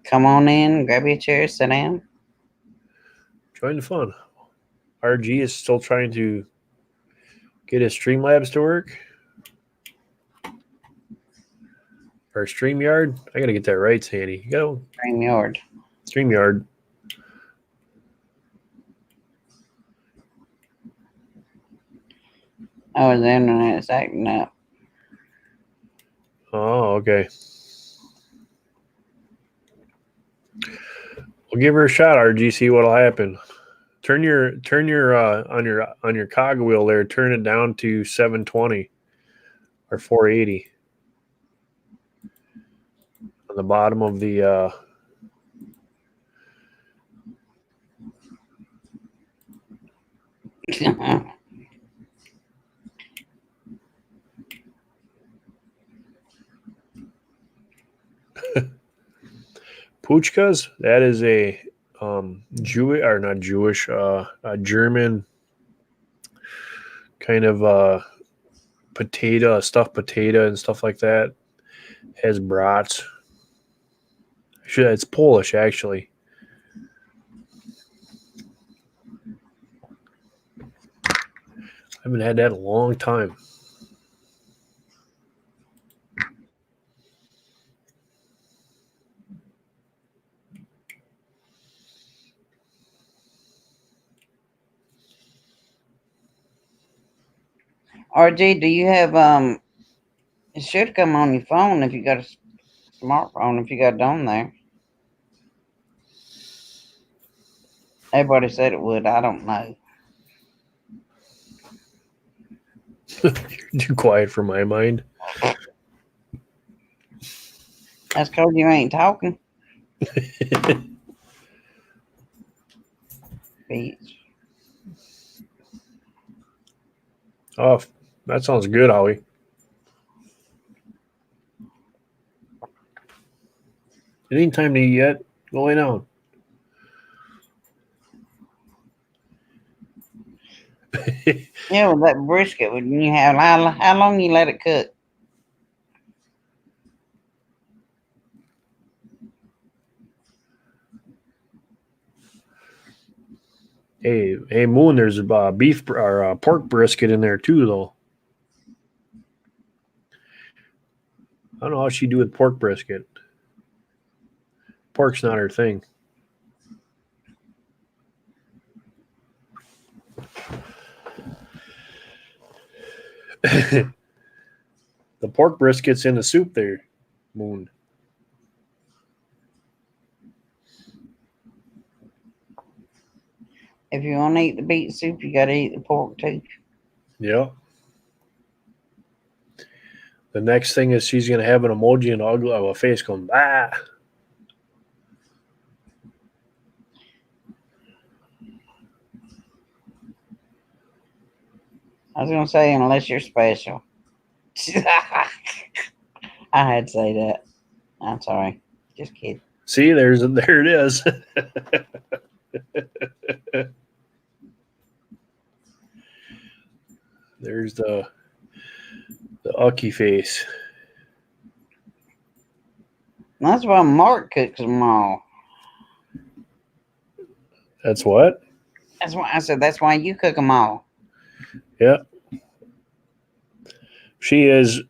Come on in, grab your chair, sit down. Join the fun. RG is still trying to get his Streamlabs to work. Or StreamYard. I gotta get that right, Sandy. You go. StreamYard. StreamYard. Oh, the internet's acting up. Oh, okay. We'll give her a shot, RG. See what'll happen. Turn your on your cog wheel there. Turn it down to 720 or 480 on the bottom of the. Puchkas. That is a Jewish or not Jewish, a German kind of potato, stuffed potato and stuff like that. Has brats. It's Polish actually. haven't had that in a long time. RG, do you have it should come on your phone if you got a smartphone, if you got it on there. Everybody said it would. I don't know. You're too quiet for my mind. That's because you ain't talking. Beach. Oh, that sounds good, Howie. It ain't time to eat yet. Go lay down. Yeah, with that brisket, would you have how long you let it cook? Hey, Moon. There's beef or pork brisket in there too, though. I don't know how she do with pork brisket. Pork's not her thing. The pork brisket's in the soup there, Moon. If you want to eat the beet soup, you got to eat the pork too. Yeah. The next thing is she's gonna have an emoji and a face going ah. I was gonna say unless you're special. I had to say that. I'm sorry. Just kidding. See, there it is. There's the Ucky face. That's why Mark cooks them all. That's what? That's why I said that's why you cook them all. Yeah. She is.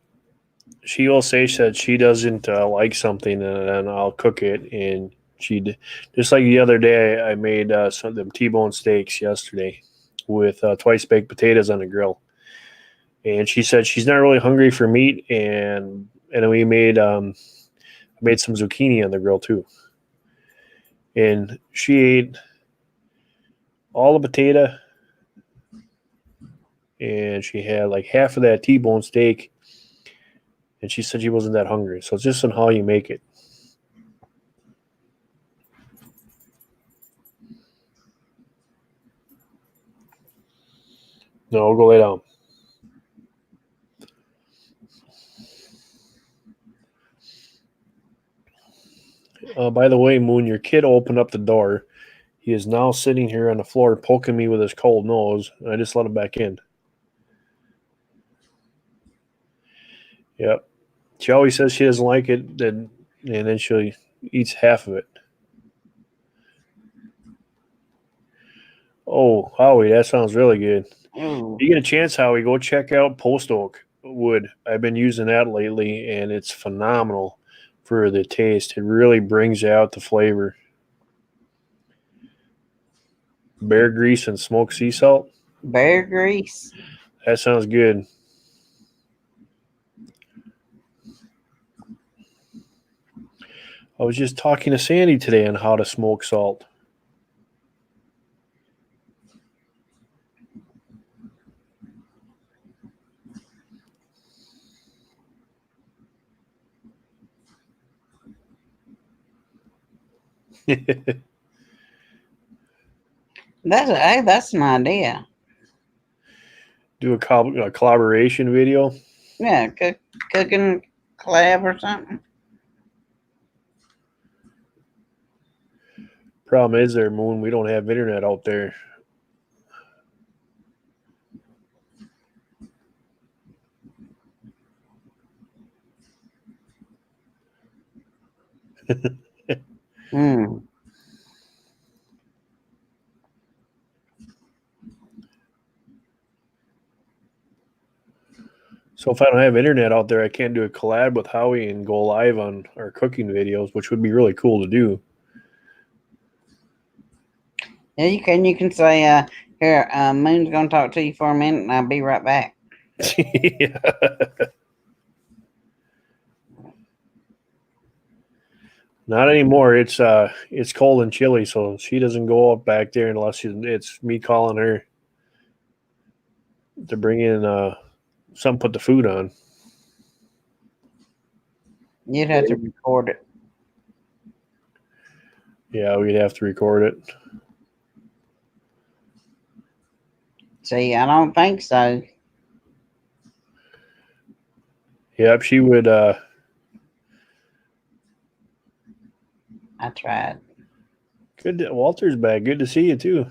She will say that she doesn't like something, and then I'll cook it. And just like the other day, I made some of them T-bone steaks yesterday with twice baked potatoes on the grill. And she said she's not really hungry for meat, and we made some zucchini on the grill too. And she ate all the potato, and she had like half of that T-bone steak, and she said she wasn't that hungry. So it's just on how you make it. No, I'll go lay down. By the way, Moon, your kid opened up the door. He is now sitting here on the floor poking me with his cold nose, and I just let him back in. Yep. She always says she doesn't like it, and then she eats half of it. Oh, Howie, that sounds really good. Ooh. If you get a chance, Howie, go check out Post Oak Wood. I've been using that lately, and it's phenomenal for the taste. It really brings out the flavor. Bear grease and smoked sea salt. Bear grease. That sounds good. I was just talking to Sandy today on how to smoke salt. That's an idea. Do a collaboration video. Yeah, cooking collab or something. Problem is, there, Moon, we don't have internet out there. Hmm. So if I don't have internet out there, I can't do a collab with Howie and go live on our cooking videos, which would be really cool to do. Yeah, you can. You can say, "Here, Moon's gonna talk to you for a minute, and I'll be right back." Yeah. Not anymore. It's cold and chilly, so she doesn't go up back there unless it's me calling her to bring in something, put the food on. You'd have to record it. Yeah, we'd have to record it. See, I don't think so. Yep, she would. I tried. Good. Walter's back. Good to see you too.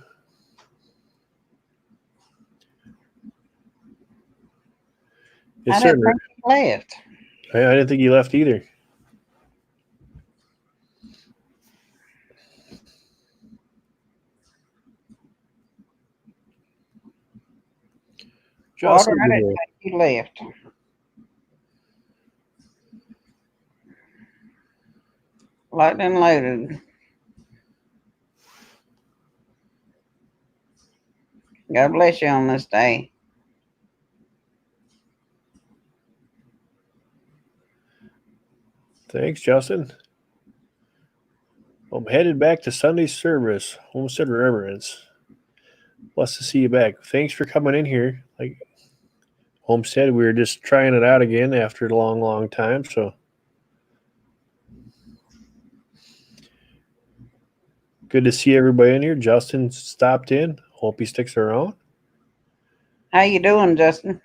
Yes, I sir. didn't think he left. I didn't think he left either. Walter, Justin, I didn't think you left. Locked and loaded. God bless you on this day. thanks, Justin. I'm headed back to Sunday service, Homestead Reverence. Blessed to see you back. Thanks for coming in here. Like Homestead, we were just trying it out again after a long, long time. So good to see everybody in here. Justin stopped in. Hope he sticks around. How you doing, Justin?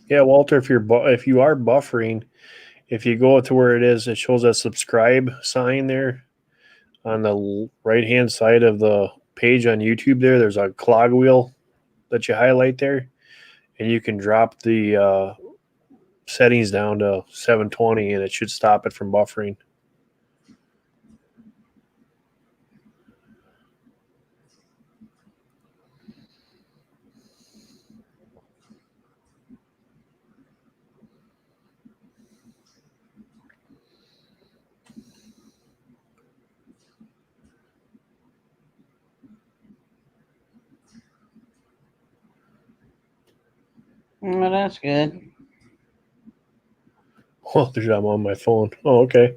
Yeah, Walter, if you are buffering, if you go to where it shows that subscribe sign there on the right hand side of the page on YouTube. There's a clog wheel that you highlight there, and you can drop the settings down to 720, and it should stop it from buffering. Well, that's good. Oh, I'm on my phone. Oh, okay.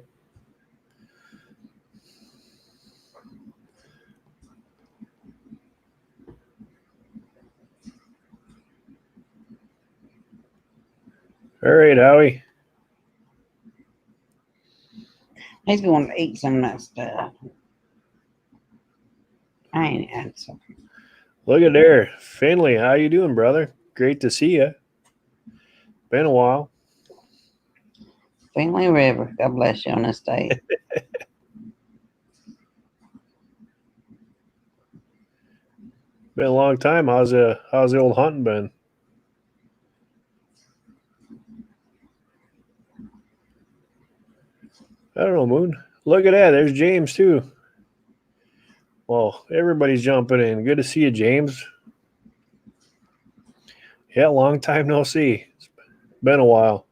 All right, Howie. He's going to eat some of that stuff. I ain't had some. Look at there. Finley, how you doing, brother? Great to see you. Been a while. Finley River. God bless you on this day. Been a long time. How's the old hunting been? I don't know, Moon. Look at that. There's James too. Well, everybody's jumping in. Good to see you, James. Yeah, long time no see. It's been a while.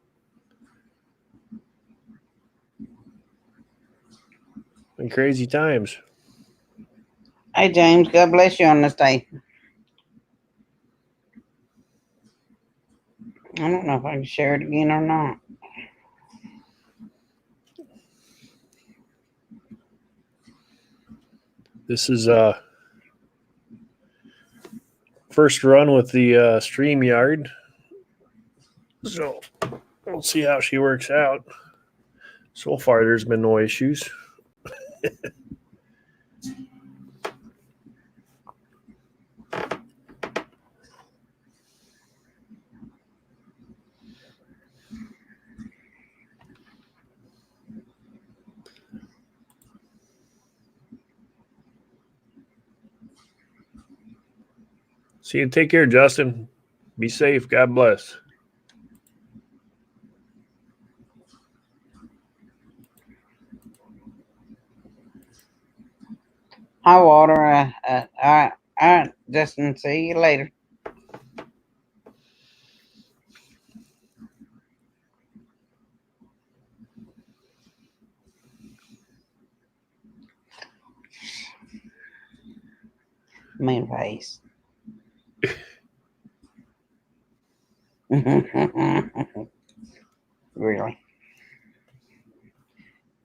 Been crazy times. Hey, James. God bless you on this day. I don't know if I can share it again or not. This is first run with the StreamYard. So we'll see how she works out. So far, there's been no issues. See you. Take care, Justin. Be safe. God bless. High water. All right, Justin. See you later. Mean face. Really?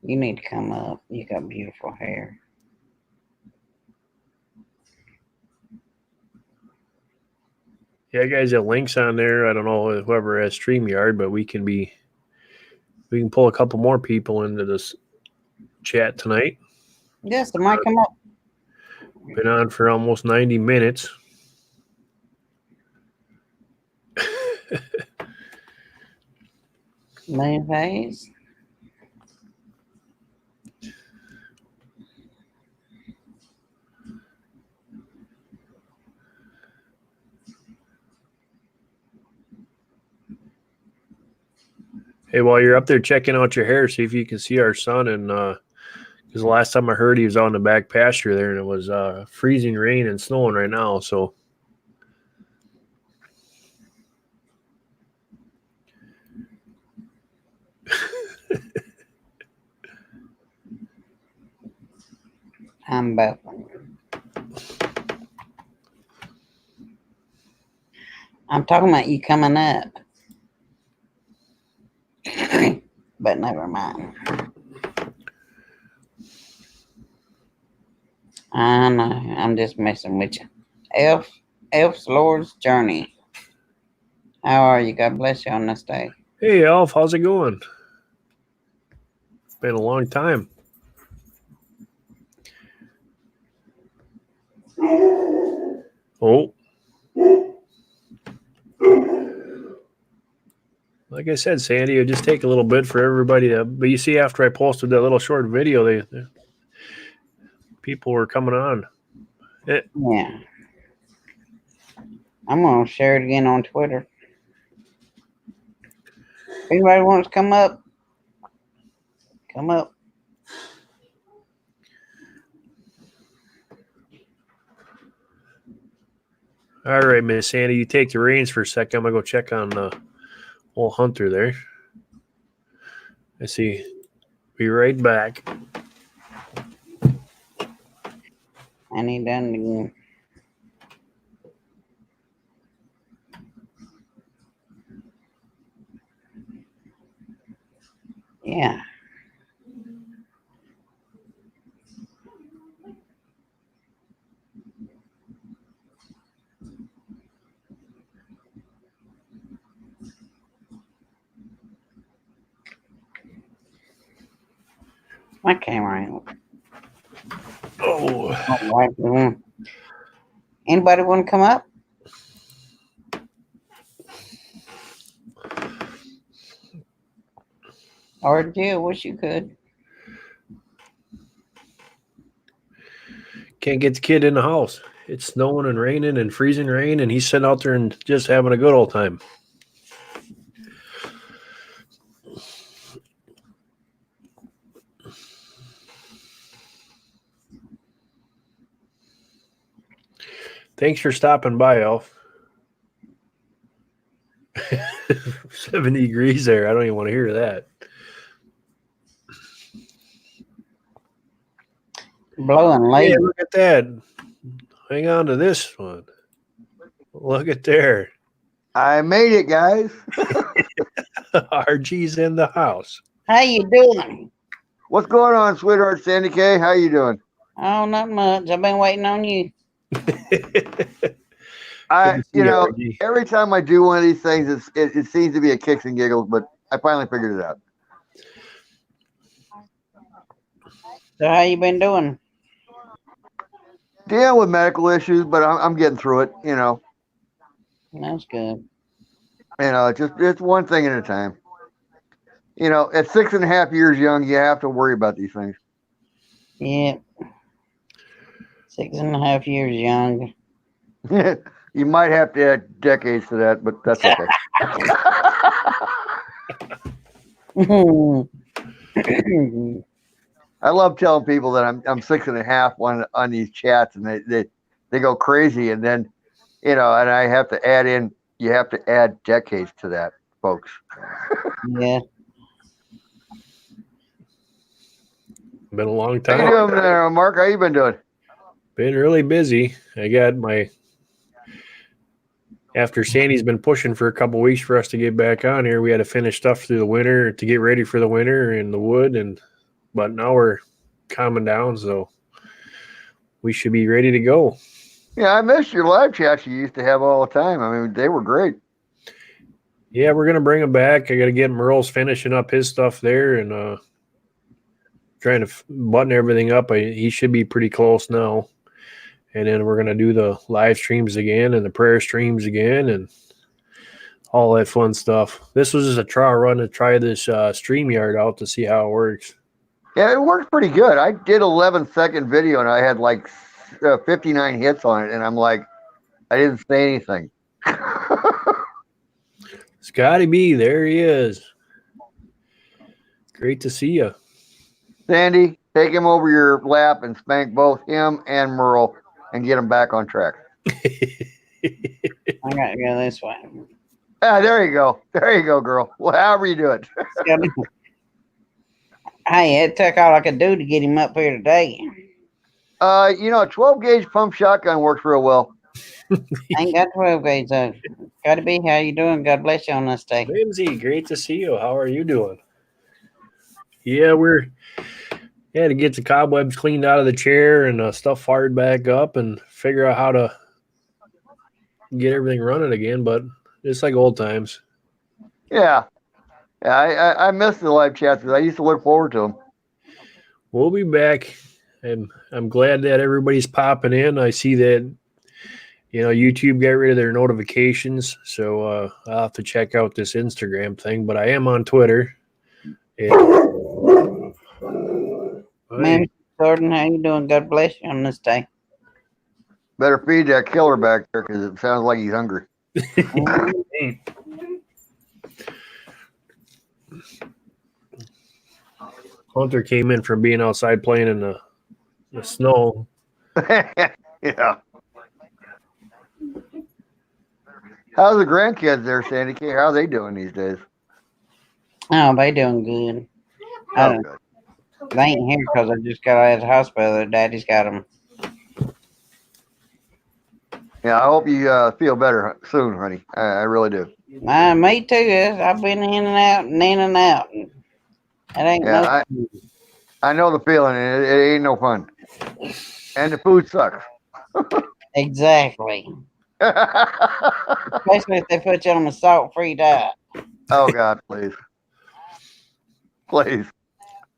You need to come up. You got beautiful hair. Yeah, guys, the links on there. I don't know whoever has StreamYard, but we can pull a couple more people into this chat tonight. Justin, might come up. Been on for almost 90 minutes. Mean face. Hey, while you're up there checking out your hair, see if you can see our son. And because the last time I heard, he was out in the back pasture there, and it was freezing rain and snowing right now. So I'm back. I'm talking about you coming up. But never mind. I know. I'm just messing with you. Elf's Lord's Journey. How are you? God bless you on this day. hey, Alf, how's it going? It's been a long time. Oh. Like I said, Sandy, it would just take a little bit for everybody to. But you see, after I posted that little short video, people were coming on. Yeah. I'm going to share it again on Twitter. If anybody wants to come up, come up. All right, Miss Sandy, you take the reins for a second. I'm going to go check on old Hunter there. I see. Be right back. And he done it again. Yeah. My camera ain't. Oh. All right. Anybody want to come up? Or Jill, wish you could. Can't get the kid in the house. It's snowing and raining and freezing rain, and he's sitting out there and just having a good old time. Thanks for stopping by, Elf. 70 degrees there. I don't even want to hear that. Blowing late. Hey, look at that. Hang on to this one. Look at there. I made it, guys. RG's in the house. How you doing? What's going on, sweetheart Sandy K? How you doing? Oh, not much. I've been waiting on you. Every time I do one of these things, it seems to be a kicks and giggles, but I finally figured it out. So how you been doing? Dealing with medical issues, but I'm getting through it. That's good. Just one thing at a time. At 6.5 years young, you have to worry about these things. Yeah. 6.5 years young. You might have to add decades to that, but that's okay. I love telling people that I'm 6.5 on these chats, and they go crazy, and then and I have to add in. You have to add decades to that, folks. Yeah. Been a long How you time. doing there, Mark? How you been doing? Been really busy. I got after Sandy's been pushing for a couple weeks for us to get back on here, we had to finish stuff through the winter to get ready for the winter in the wood, but now we're calming down, so we should be ready to go. Yeah, I missed your live chats you used to have all the time. I mean, they were great. Yeah, we're gonna bring them back. I got to get Merle's finishing up his stuff there and trying to button everything up. He should be pretty close now. And then we're going to do the live streams again and the prayer streams again and all that fun stuff. This was just a trial run to try this StreamYard out to see how it works. Yeah, it worked pretty good. I did 11-second video, and I had like 59 hits on it, and I'm like, I didn't say anything. Scotty B, there he is. Great to see you. Sandy, take him over your lap and spank both him and Merle and get him back on track. I got to go this way. Ah, there you go. There you go, girl. Well, however you do it. Hey, it took all I could do to get him up here today. A 12-gauge pump shotgun works real well. Ain't got 12 gauge though. Gotta be. How you doing? God bless you on this day. Lindsay, great to see you. How are you doing? Yeah, to get the cobwebs cleaned out of the chair and stuff fired back up and figure out how to get everything running again, but it's like old times. Yeah. Yeah, I miss the live chats because I used to look forward to them. We'll be back. And I'm glad that everybody's popping in. I see that, YouTube got rid of their notifications, so I'll have to check out this Instagram thing, but I am on Twitter. Man, Jordan, how you doing? God bless you on this day. Better feed that killer back there because it sounds like he's hungry. Hunter came in from being outside playing in the snow. Yeah. How's the grandkids there, Sandy K? How are they doing these days? Oh, they doing good. Oh, good. They ain't here because I just got out of the hospital. Their daddy's got them. Yeah, I hope you feel better soon, honey. I really do. Me too. I've been in and out and in and out. It ain't Yeah, I know the feeling. It ain't no fun. And the food sucks. Exactly. Especially if they put you on a salt-free diet. Oh, God, please. Please.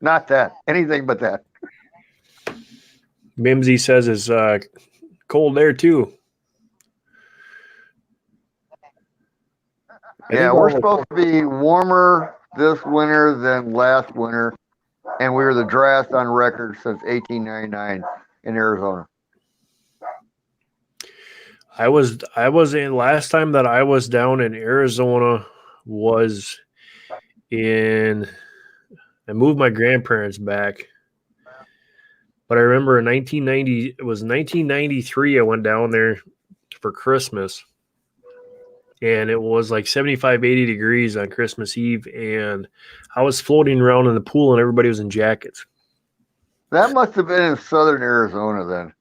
Not that. Anything but that. Mimsy says it's cold there, too. Yeah, we're supposed to be warmer this winter than last winter, and we were the driest on record since 1899 in Arizona. I was in last time that I was down in Arizona was I moved my grandparents back. But I remember in 1993 I went down there for Christmas. And it was like 75, 80 degrees on Christmas Eve. And I was floating around in the pool and everybody was in jackets. That must have been in southern Arizona then.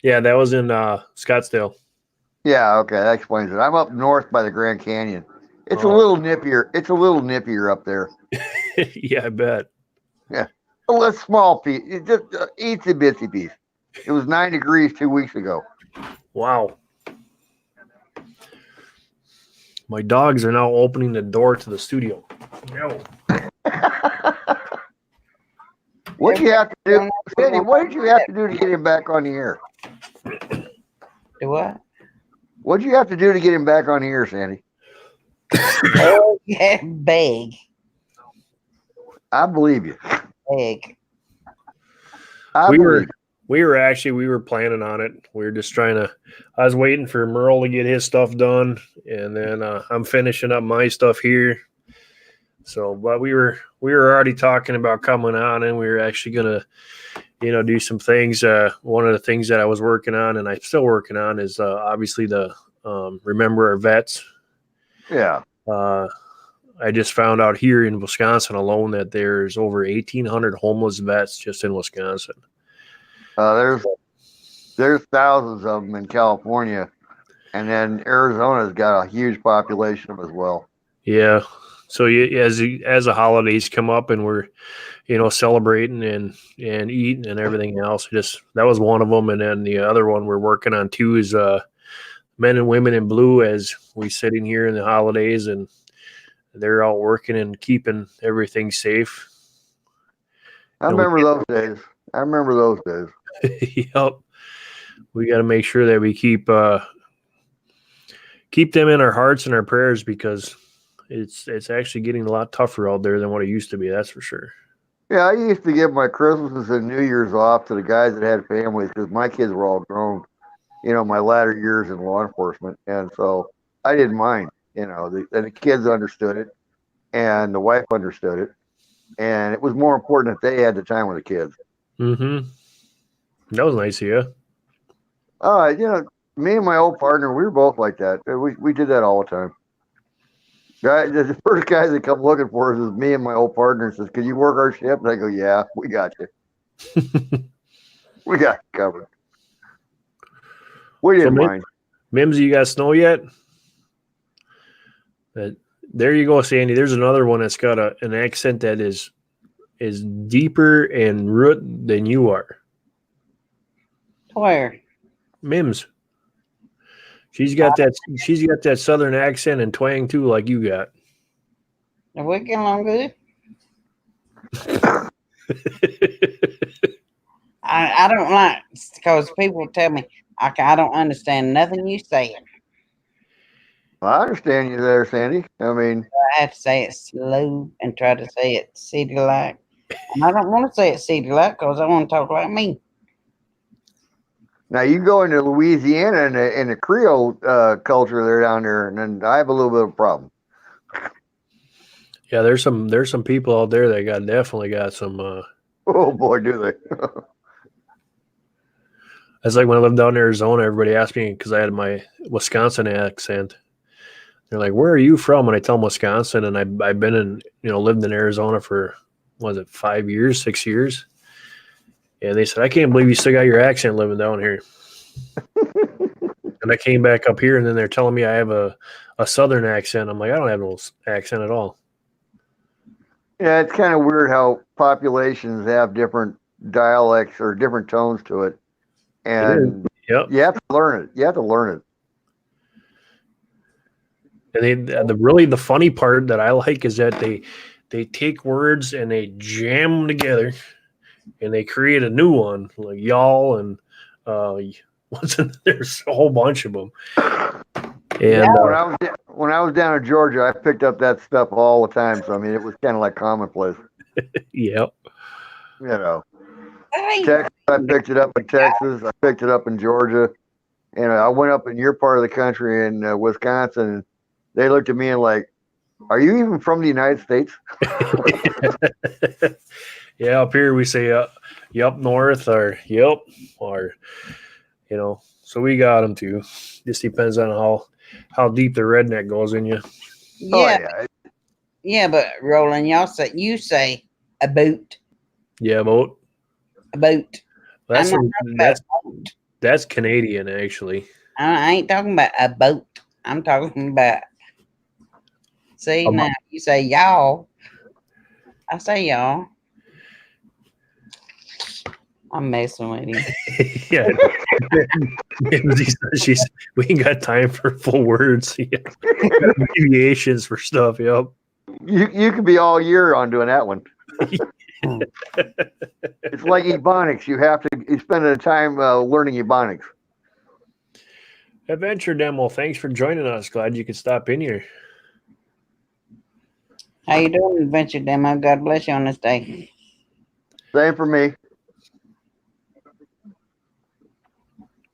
Yeah, that was in Scottsdale. Yeah, okay, that explains it. I'm up north by the Grand Canyon. It's a little nippier. It's a little nippier up there. Yeah, I bet. Yeah, a small piece. It just itsy bitsy piece. It was 9 degrees 2 weeks ago. Wow. My dogs are now opening the door to the studio. No. What did you have to do, Sandy? What did you have to do to get him back on the air? Do what? What did you have to do to get him back on the air, Sandy? Oh, yeah, big. I believe you. Big. We were planning on it. We were just I was waiting for Merle to get his stuff done, and then I'm finishing up my stuff here. So, but we were already talking about coming on, and we were actually gonna, do some things. One of the things that I was working on, and I'm still working on, is obviously the remember our vets. Yeah. I just found out here in Wisconsin alone that there's over 1,800 homeless vets just in Wisconsin. There's thousands of them in California, and then Arizona's got a huge population of them as well. Yeah. So as the holidays come up and we're, celebrating and eating and everything else, that was one of them. And then the other one we're working on too is Men and Women in Blue, as we sit in here in the holidays and they're all working and keeping everything safe. I remember those days. Yep. We got to make sure that we keep them in our hearts and our prayers, because it's actually getting a lot tougher out there than what it used to be. That's for sure. Yeah, I used to give my Christmases and New Year's off to the guys that had families because my kids were all grown, my latter years in law enforcement. And so I didn't mind, and the kids understood it and the wife understood it. And it was more important that they had the time with the kids. Mm-hmm. That was nice of you. Me and my old partner, we were both like that. We did that all the time. The first guys that come looking for us is me and my old partner. Says, "Can you work our shift?" And I go, "Yeah, we got you. We got you covered." We didn't mind. Mims, you got snow yet? There you go, Sandy. There's another one that's got an accent that is deeper and root than you are. Where? Mims. She's got that southern accent and twang too, like you got. Are we getting along good? I don't like, because people tell me I don't understand nothing you saying. Well, I understand you there, Sandy. I mean, I have to say it slow and try to say it city-like. And I don't want to say it city-like because I want to talk like me. now you go into Louisiana and the Creole culture there down there, and then I have a little bit of a problem. Yeah, there's some people out there that definitely got some. Oh boy, do they! It's like when I lived down in Arizona, everybody asked me, because I had my Wisconsin accent. They're like, "Where are you from?" And I tell them Wisconsin, and I've been in, lived in Arizona for, was it 5 years, 6 years? And they said, "I can't believe you still got your accent living down here." And I came back up here, and then they're telling me I have a southern accent. I'm like, I don't have no accent at all. Yeah, it's kind of weird how populations have different dialects or different tones to it, and yep. You have to learn it. You have to learn it. And the funny part that I like is that they take words and they jam them together, and they create a new one, like y'all and there's a whole bunch of them. And when I was down in Georgia, I picked up that stuff all the time. So I mean, it was kind of like commonplace. Yep. Texas, I picked it up in Texas. I picked it up in Georgia, and I went up in your part of the country in Wisconsin. And they looked at me and like, "Are you even from the United States?" Yeah, up here we say yup north or yep, or so we got them too. Just depends on how deep the redneck goes in you. Yeah. Oh, yeah, but Roland, you say a boot. Yeah, boat. A boat. That's Canadian, actually. I ain't talking about a boat. I'm talking about. See, now you say y'all. I say y'all. I'm messing with you. Yeah. We ain't got time for full words. Yeah. Abbreviations for stuff. Yep. You could be all year on doing that one. It's like Ebonics. You spend the time learning Ebonics. Adventure Demo, thanks for joining us. Glad you could stop in here. How you doing, Adventure Demo? God bless you on this day. Same for me.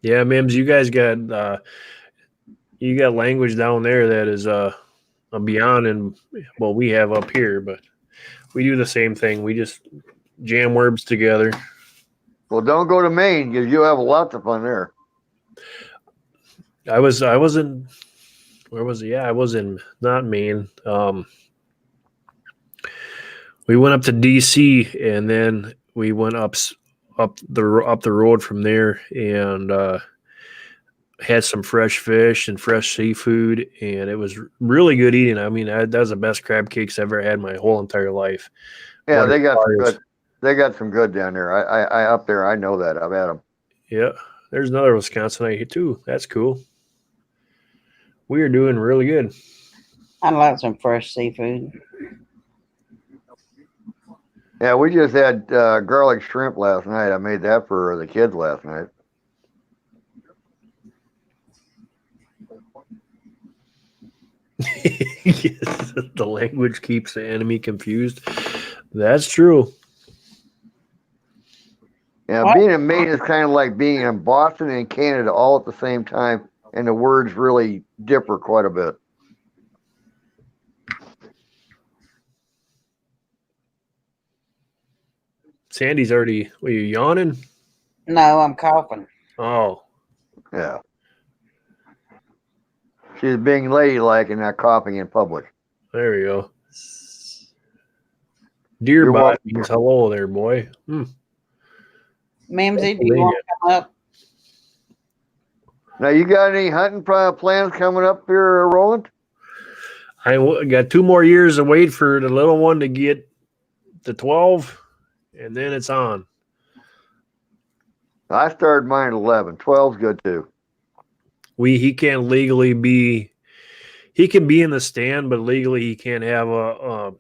Yeah, Mims, you guys got language down there that is beyond and what we have up here, but we do the same thing. We just jam herbs together. Well, don't go to Maine because you have lots of fun there. I was in, where was it? Yeah, I was in, not Maine. We went up to DC and then we went up the road from there and had some fresh fish and fresh seafood, and it was really good eating. I mean, that was the best crab cakes I've ever had in my whole entire life. Yeah, What they it got some requires. good. They got some good down there. I up there. I know that. I've had them. Yeah, there's another Wisconsinite here too. That's cool. We are doing really good. I like some fresh seafood. Yeah, we just had garlic shrimp last night. I made that for the kids last night. Yes, the language keeps the enemy confused. That's true. Yeah, What? being in Maine is kind of like being in Boston and Canada all at the same time, and the words really differ quite a bit. Sandy's already. Were you yawning? No, I'm coughing. Oh, Yeah. She's being ladylike and not coughing in public. there we go. Dear You're bot welcome. means hello there, boy. Mimsy, do you want to come up? Now, you got any hunting plans coming up here, Roland? Got 2 more years to wait for the little one to get to 12, and then it's on. I started mine at 11. 12's good too. He can't legally be. He can be in the stand, but legally he can't have a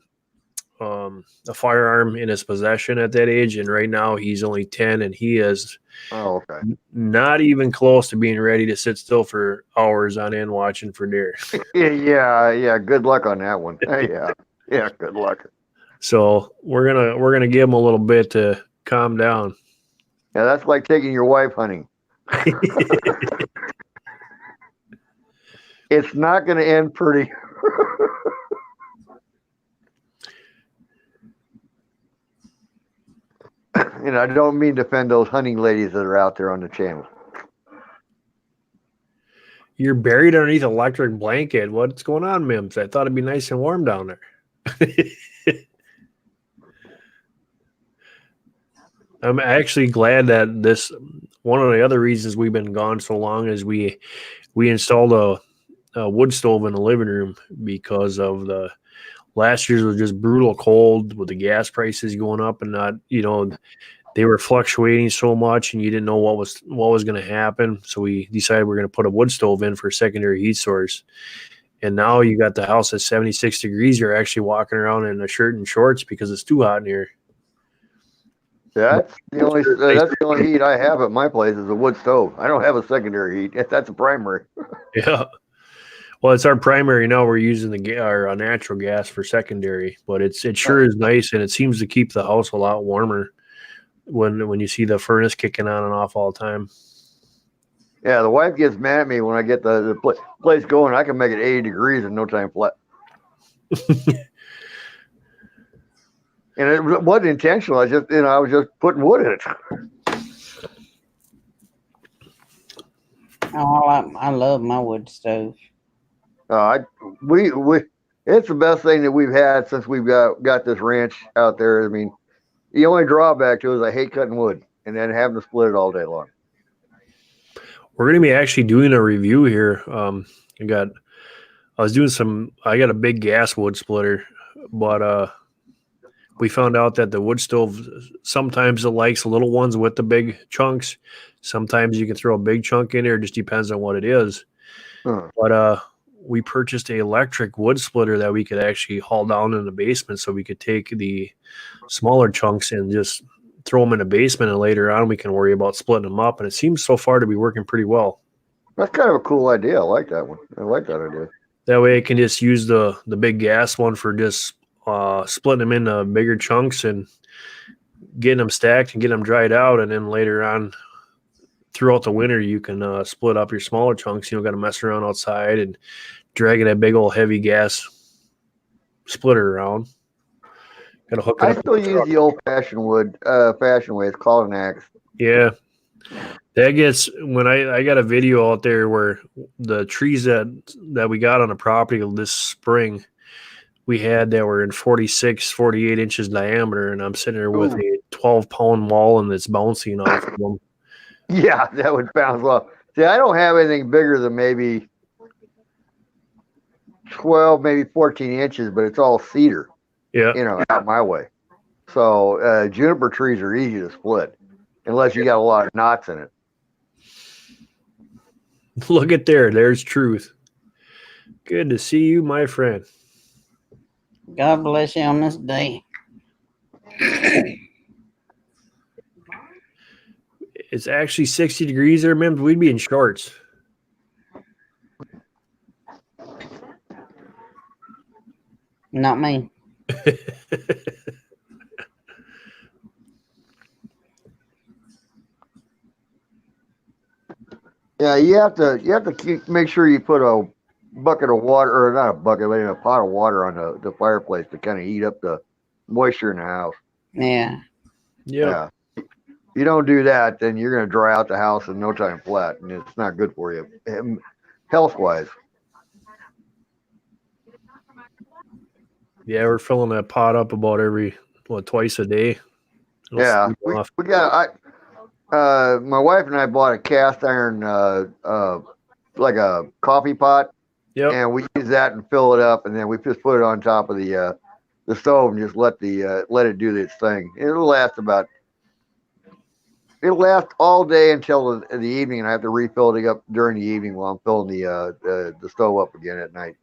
firearm in his possession at that age. And right now he's only 10, and he is Oh, okay. not even close to being ready to sit still for hours on end watching for deer. Yeah. Good luck on that one. Yeah. Good luck. So we're gonna give him a little bit to calm down. Yeah, that's like taking your wife hunting. It's not going to end pretty. And I don't mean to offend those hunting ladies that are out there on the channel. You're buried underneath an electric blanket. What's going on, Mims? I thought it'd be nice and warm down there. I'm actually glad that one of the other reasons we've been gone so long is we installed a wood stove in the living room because of the last year's was just brutal cold with the gas prices going up and not, they were fluctuating so much and you didn't know what was going to happen. So we decided we're going to put a wood stove in for a secondary heat source. And now you got the house at 76 degrees. You're actually walking around in a shirt and shorts because it's too hot in here. That's the only heat I have at my place is a wood stove. I don't have a secondary heat. That's a primary. Yeah. Well, it's our primary now. We're using our natural gas for secondary, but it sure is nice, and it seems to keep the house a lot warmer when you see the furnace kicking on and off all the time. Yeah, the wife gets mad at me when I get the place going. I can make it 80 degrees in no time flat. And it wasn't intentional. I was just putting wood in it. Oh, I love my wood stove. It's the best thing that we've had since we've got this ranch out there. I mean, the only drawback to it is I hate cutting wood and then having to split it all day long. We're going to be actually doing a review here. I got a big gas wood splitter, but we found out that the wood stove, sometimes it likes little ones with the big chunks. Sometimes you can throw a big chunk in there. It just depends on what it is. But we purchased an electric wood splitter that we could actually haul down in the basement, so we could take the smaller chunks and just throw them in the basement, and later on we can worry about splitting them up. And it seems so far to be working pretty well. That's kind of a cool idea. I like that one. I like that idea. That way I can just use the big gas one for just splitting them into bigger chunks and getting them stacked and getting them dried out. And then later on throughout the winter, you can split up your smaller chunks. You don't got to mess around outside and dragging that big old heavy gas splitter around. Got to hook it I up. still use the old-fashioned fashioned way. It's called an axe. Yeah. That gets when I got a video out there where the trees that we got on the property this spring we had that were in 46, 48 inches diameter, and I'm sitting there with Ooh. a 12-pound wall and it's bouncing off of them. Yeah, that would bounce off. See, I don't have anything bigger than maybe 12, maybe 14 inches, but it's all cedar, Yeah. out my way. So juniper trees are easy to split unless you got a lot of knots in it. Look at there. There's truth. Good to see you, my friend. God bless you on this day. It's actually 60 degrees there, man. We'd be in shorts. Not me. Yeah, you have to make sure you put a bucket of water, or not a bucket, but a pot of water on the fireplace to kind of heat up the moisture in the house. Yeah. Yeah. You don't do that, then you're going to dry out the house in no time flat, and it's not good for you, health-wise. Yeah, we're filling that pot up about twice a day. Yeah, we got. My wife and I bought a cast iron, like a coffee pot. Yep. And we use that and fill it up, and then we just put it on top of the stove and just let it do its thing. It'll last all day until the evening, and I have to refill it up during the evening while I'm filling the stove up again at night.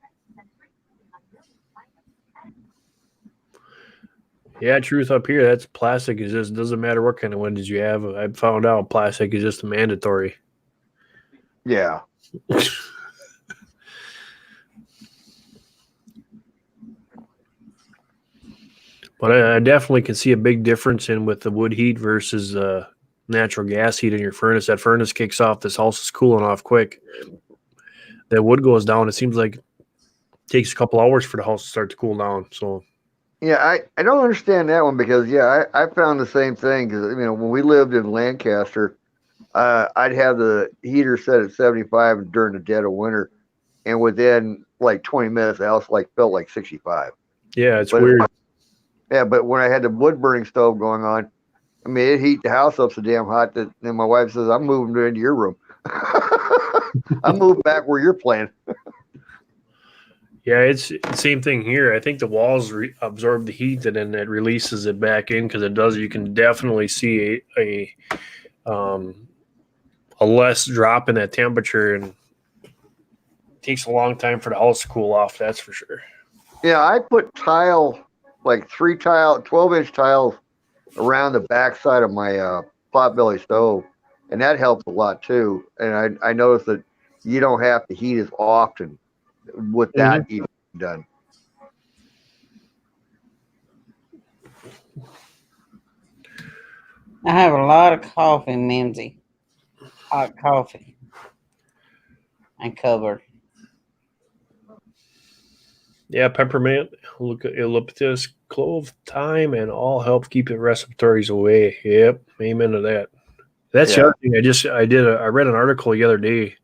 Yeah, truth up here. That's plastic. It just doesn't matter what kind of windows you have. I found out plastic is just mandatory. Yeah. But I definitely can see a big difference with the wood heat versus natural gas heat in your furnace. That furnace kicks off. This house is cooling off quick. That wood goes down. It seems like it takes a couple hours for the house to start to cool down. So. Yeah, I don't understand that one because, I found the same thing because, when we lived in Lancaster, I'd have the heater set at 75 during the dead of winter, and within like 20 minutes, the house felt like 65. Yeah, it's weird. But when I had the wood burning stove going on, it heat the house up so damn hot that then my wife says, I'm moving into your room. I'm moving back where you're playing. Yeah, it's the same thing here. I think the walls absorb the heat and then it releases it back in because it does. You can definitely see a less drop in that temperature, and it takes a long time for the house to cool off. That's for sure. Yeah, I put tile, like 12-inch tiles around the backside of my potbelly stove, and that helps a lot too. And I noticed that you don't have to heat as often with that even done. I have a lot of coffee, Mimsy. Hot coffee. And covered. Yeah, peppermint, eucalyptus, clove, thyme, and all help keep the respiratories away. Yep, amen to that. That's the other thing. I read an article the other day,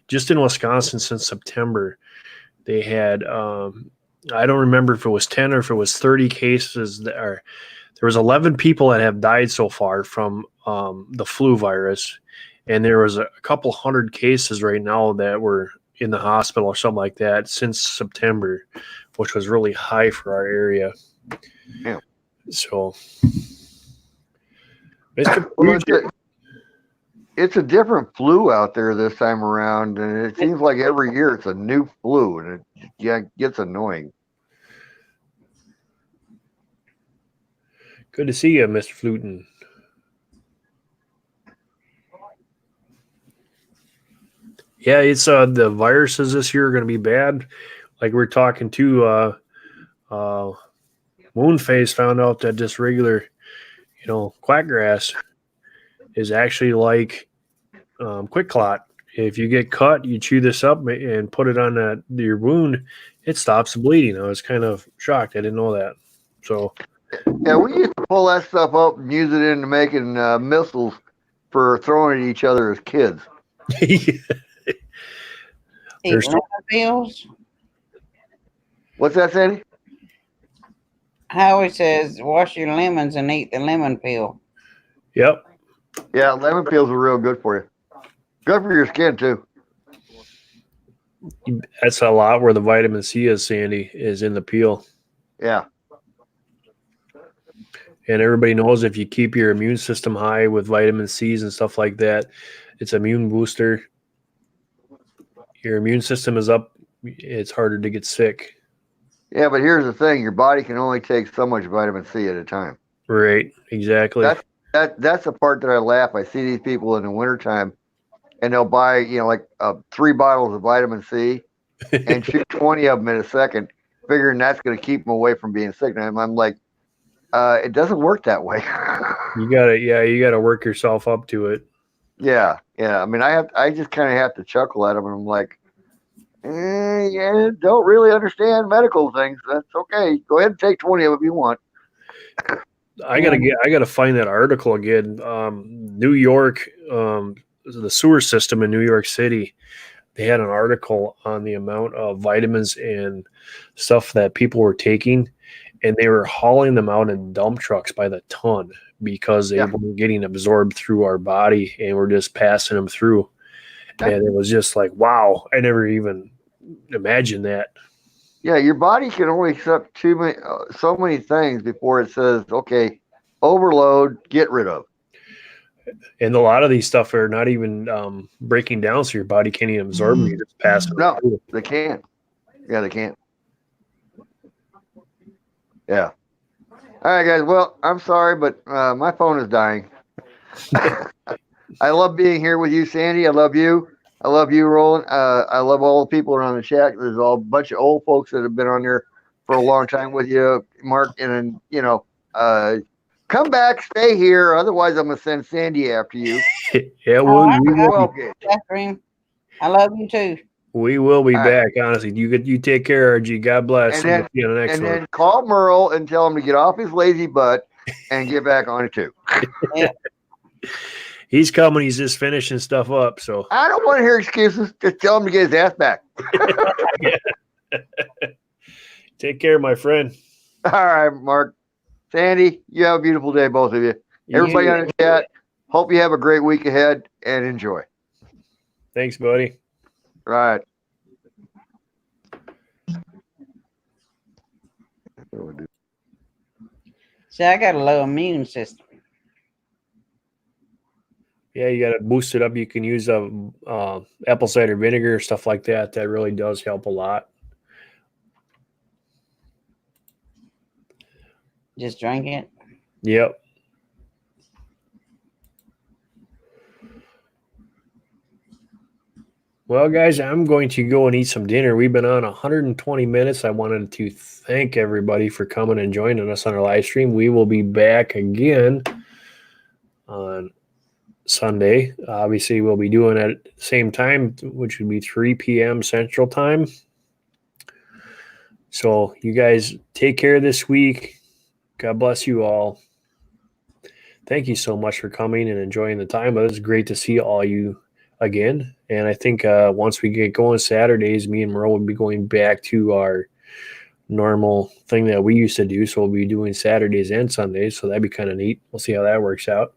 just in Wisconsin since September. They had I don't remember if it was 10 or if it was 30 cases there was 11 people that have died so far from the flu virus, and there was a couple hundred cases right now that were in the hospital or something like that since September, which was really high for our area. Yeah. So it's a different flu out there this time around, and it seems like every year it's a new flu, and it gets annoying. Good to see you, Mr. Fluton. Yeah, it's the viruses this year are going to be bad. Like we're talking to Moonface found out that just regular, quackgrass is actually like quick clot, If you get cut, you chew this up and put it on your wound. It stops the bleeding. I was kind of shocked. I didn't know that. So Yeah, we used to pull that stuff up and use it into making missiles for throwing at each other as kids. Eat There's- lemon peels. What's that, Sandy? Howie says, wash your lemons and eat the lemon peel. Yep. Yeah, lemon peels are real good for you. Good for your skin too. That's a lot where the vitamin C is, Sandy, is in the peel. Yeah. And everybody knows if you keep your immune system high with vitamin C's and stuff like that, it's an immune booster. Your immune system is up. It's harder to get sick. Yeah, but here's the thing: your body can only take so much vitamin C at a time. Right. Exactly. That's the part that I laugh. I see these people in the wintertime, and they'll buy, like 3 bottles of vitamin C and shoot 20 of them in a second, figuring that's going to keep them away from being sick. And I'm like, it doesn't work that way. you gotta work yourself up to it. Yeah. I mean, I just kind of have to chuckle at them, and I'm like, yeah, don't really understand medical things. That's okay. Go ahead and take 20 of them if you want. I gotta find that article again. New York, the sewer system in New York City, they had an article on the amount of vitamins and stuff that people were taking, and they were hauling them out in dump trucks by the ton because they weren't getting absorbed through our body, and we're just passing them through. And it was just like, wow, I never even imagined that. Yeah, your body can only accept so many things before it says, okay, overload, get rid of. And a lot of these stuff are not even breaking down, so your body can't even absorb them. You just pass them No, through. they can't. Yeah, they can't. Yeah. All right, guys. Well, I'm sorry, but my phone is dying. I love being here with you, Sandy. I love you. I love you, Roland. I love all the people around the chat. There's a bunch of old folks that have been on there for a long time with you, Mark. And come back, stay here. Otherwise, I'm gonna send Sandy after you. Yeah, Catherine, I love you too. we will be All back. Honestly, you take care, RG. God bless. And then, We'll see you on the next and one. then call Merle and tell him to get off his lazy butt and get back on it too. He's coming. He's just finishing stuff up. So I don't want to hear excuses. Just tell him to get his ass back. take care, my friend. All right, Mark. Sandy, you have a beautiful day, both of you. Everybody on the chat, hope you have a great week ahead and enjoy. Thanks, buddy. Right. See, I got a low immune system. Yeah, you got to boost it up. You can use apple cider vinegar, stuff like that. That really does help a lot. Just drink it. Yep. Well, guys, I'm going to go and eat some dinner. We've been on 120 minutes. I wanted to thank everybody for coming and joining us on our live stream. We will be back again on Sunday. Obviously, we'll be doing it at the same time, which would be 3 p.m. Central Time. So you guys take care this week. God bless you all. Thank you so much for coming and enjoying the time. It was great to see all you again. And I think once we get going Saturdays, me and Merle will be going back to our normal thing that we used to do. So we'll be doing Saturdays and Sundays. So that'd be kind of neat. We'll see how that works out.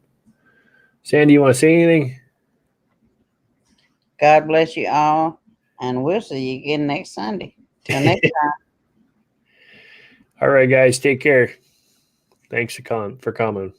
Sandy, you want to say anything? God bless you all. And we'll see you again next Sunday. Till next time. All right, guys, take care. Thanks for coming.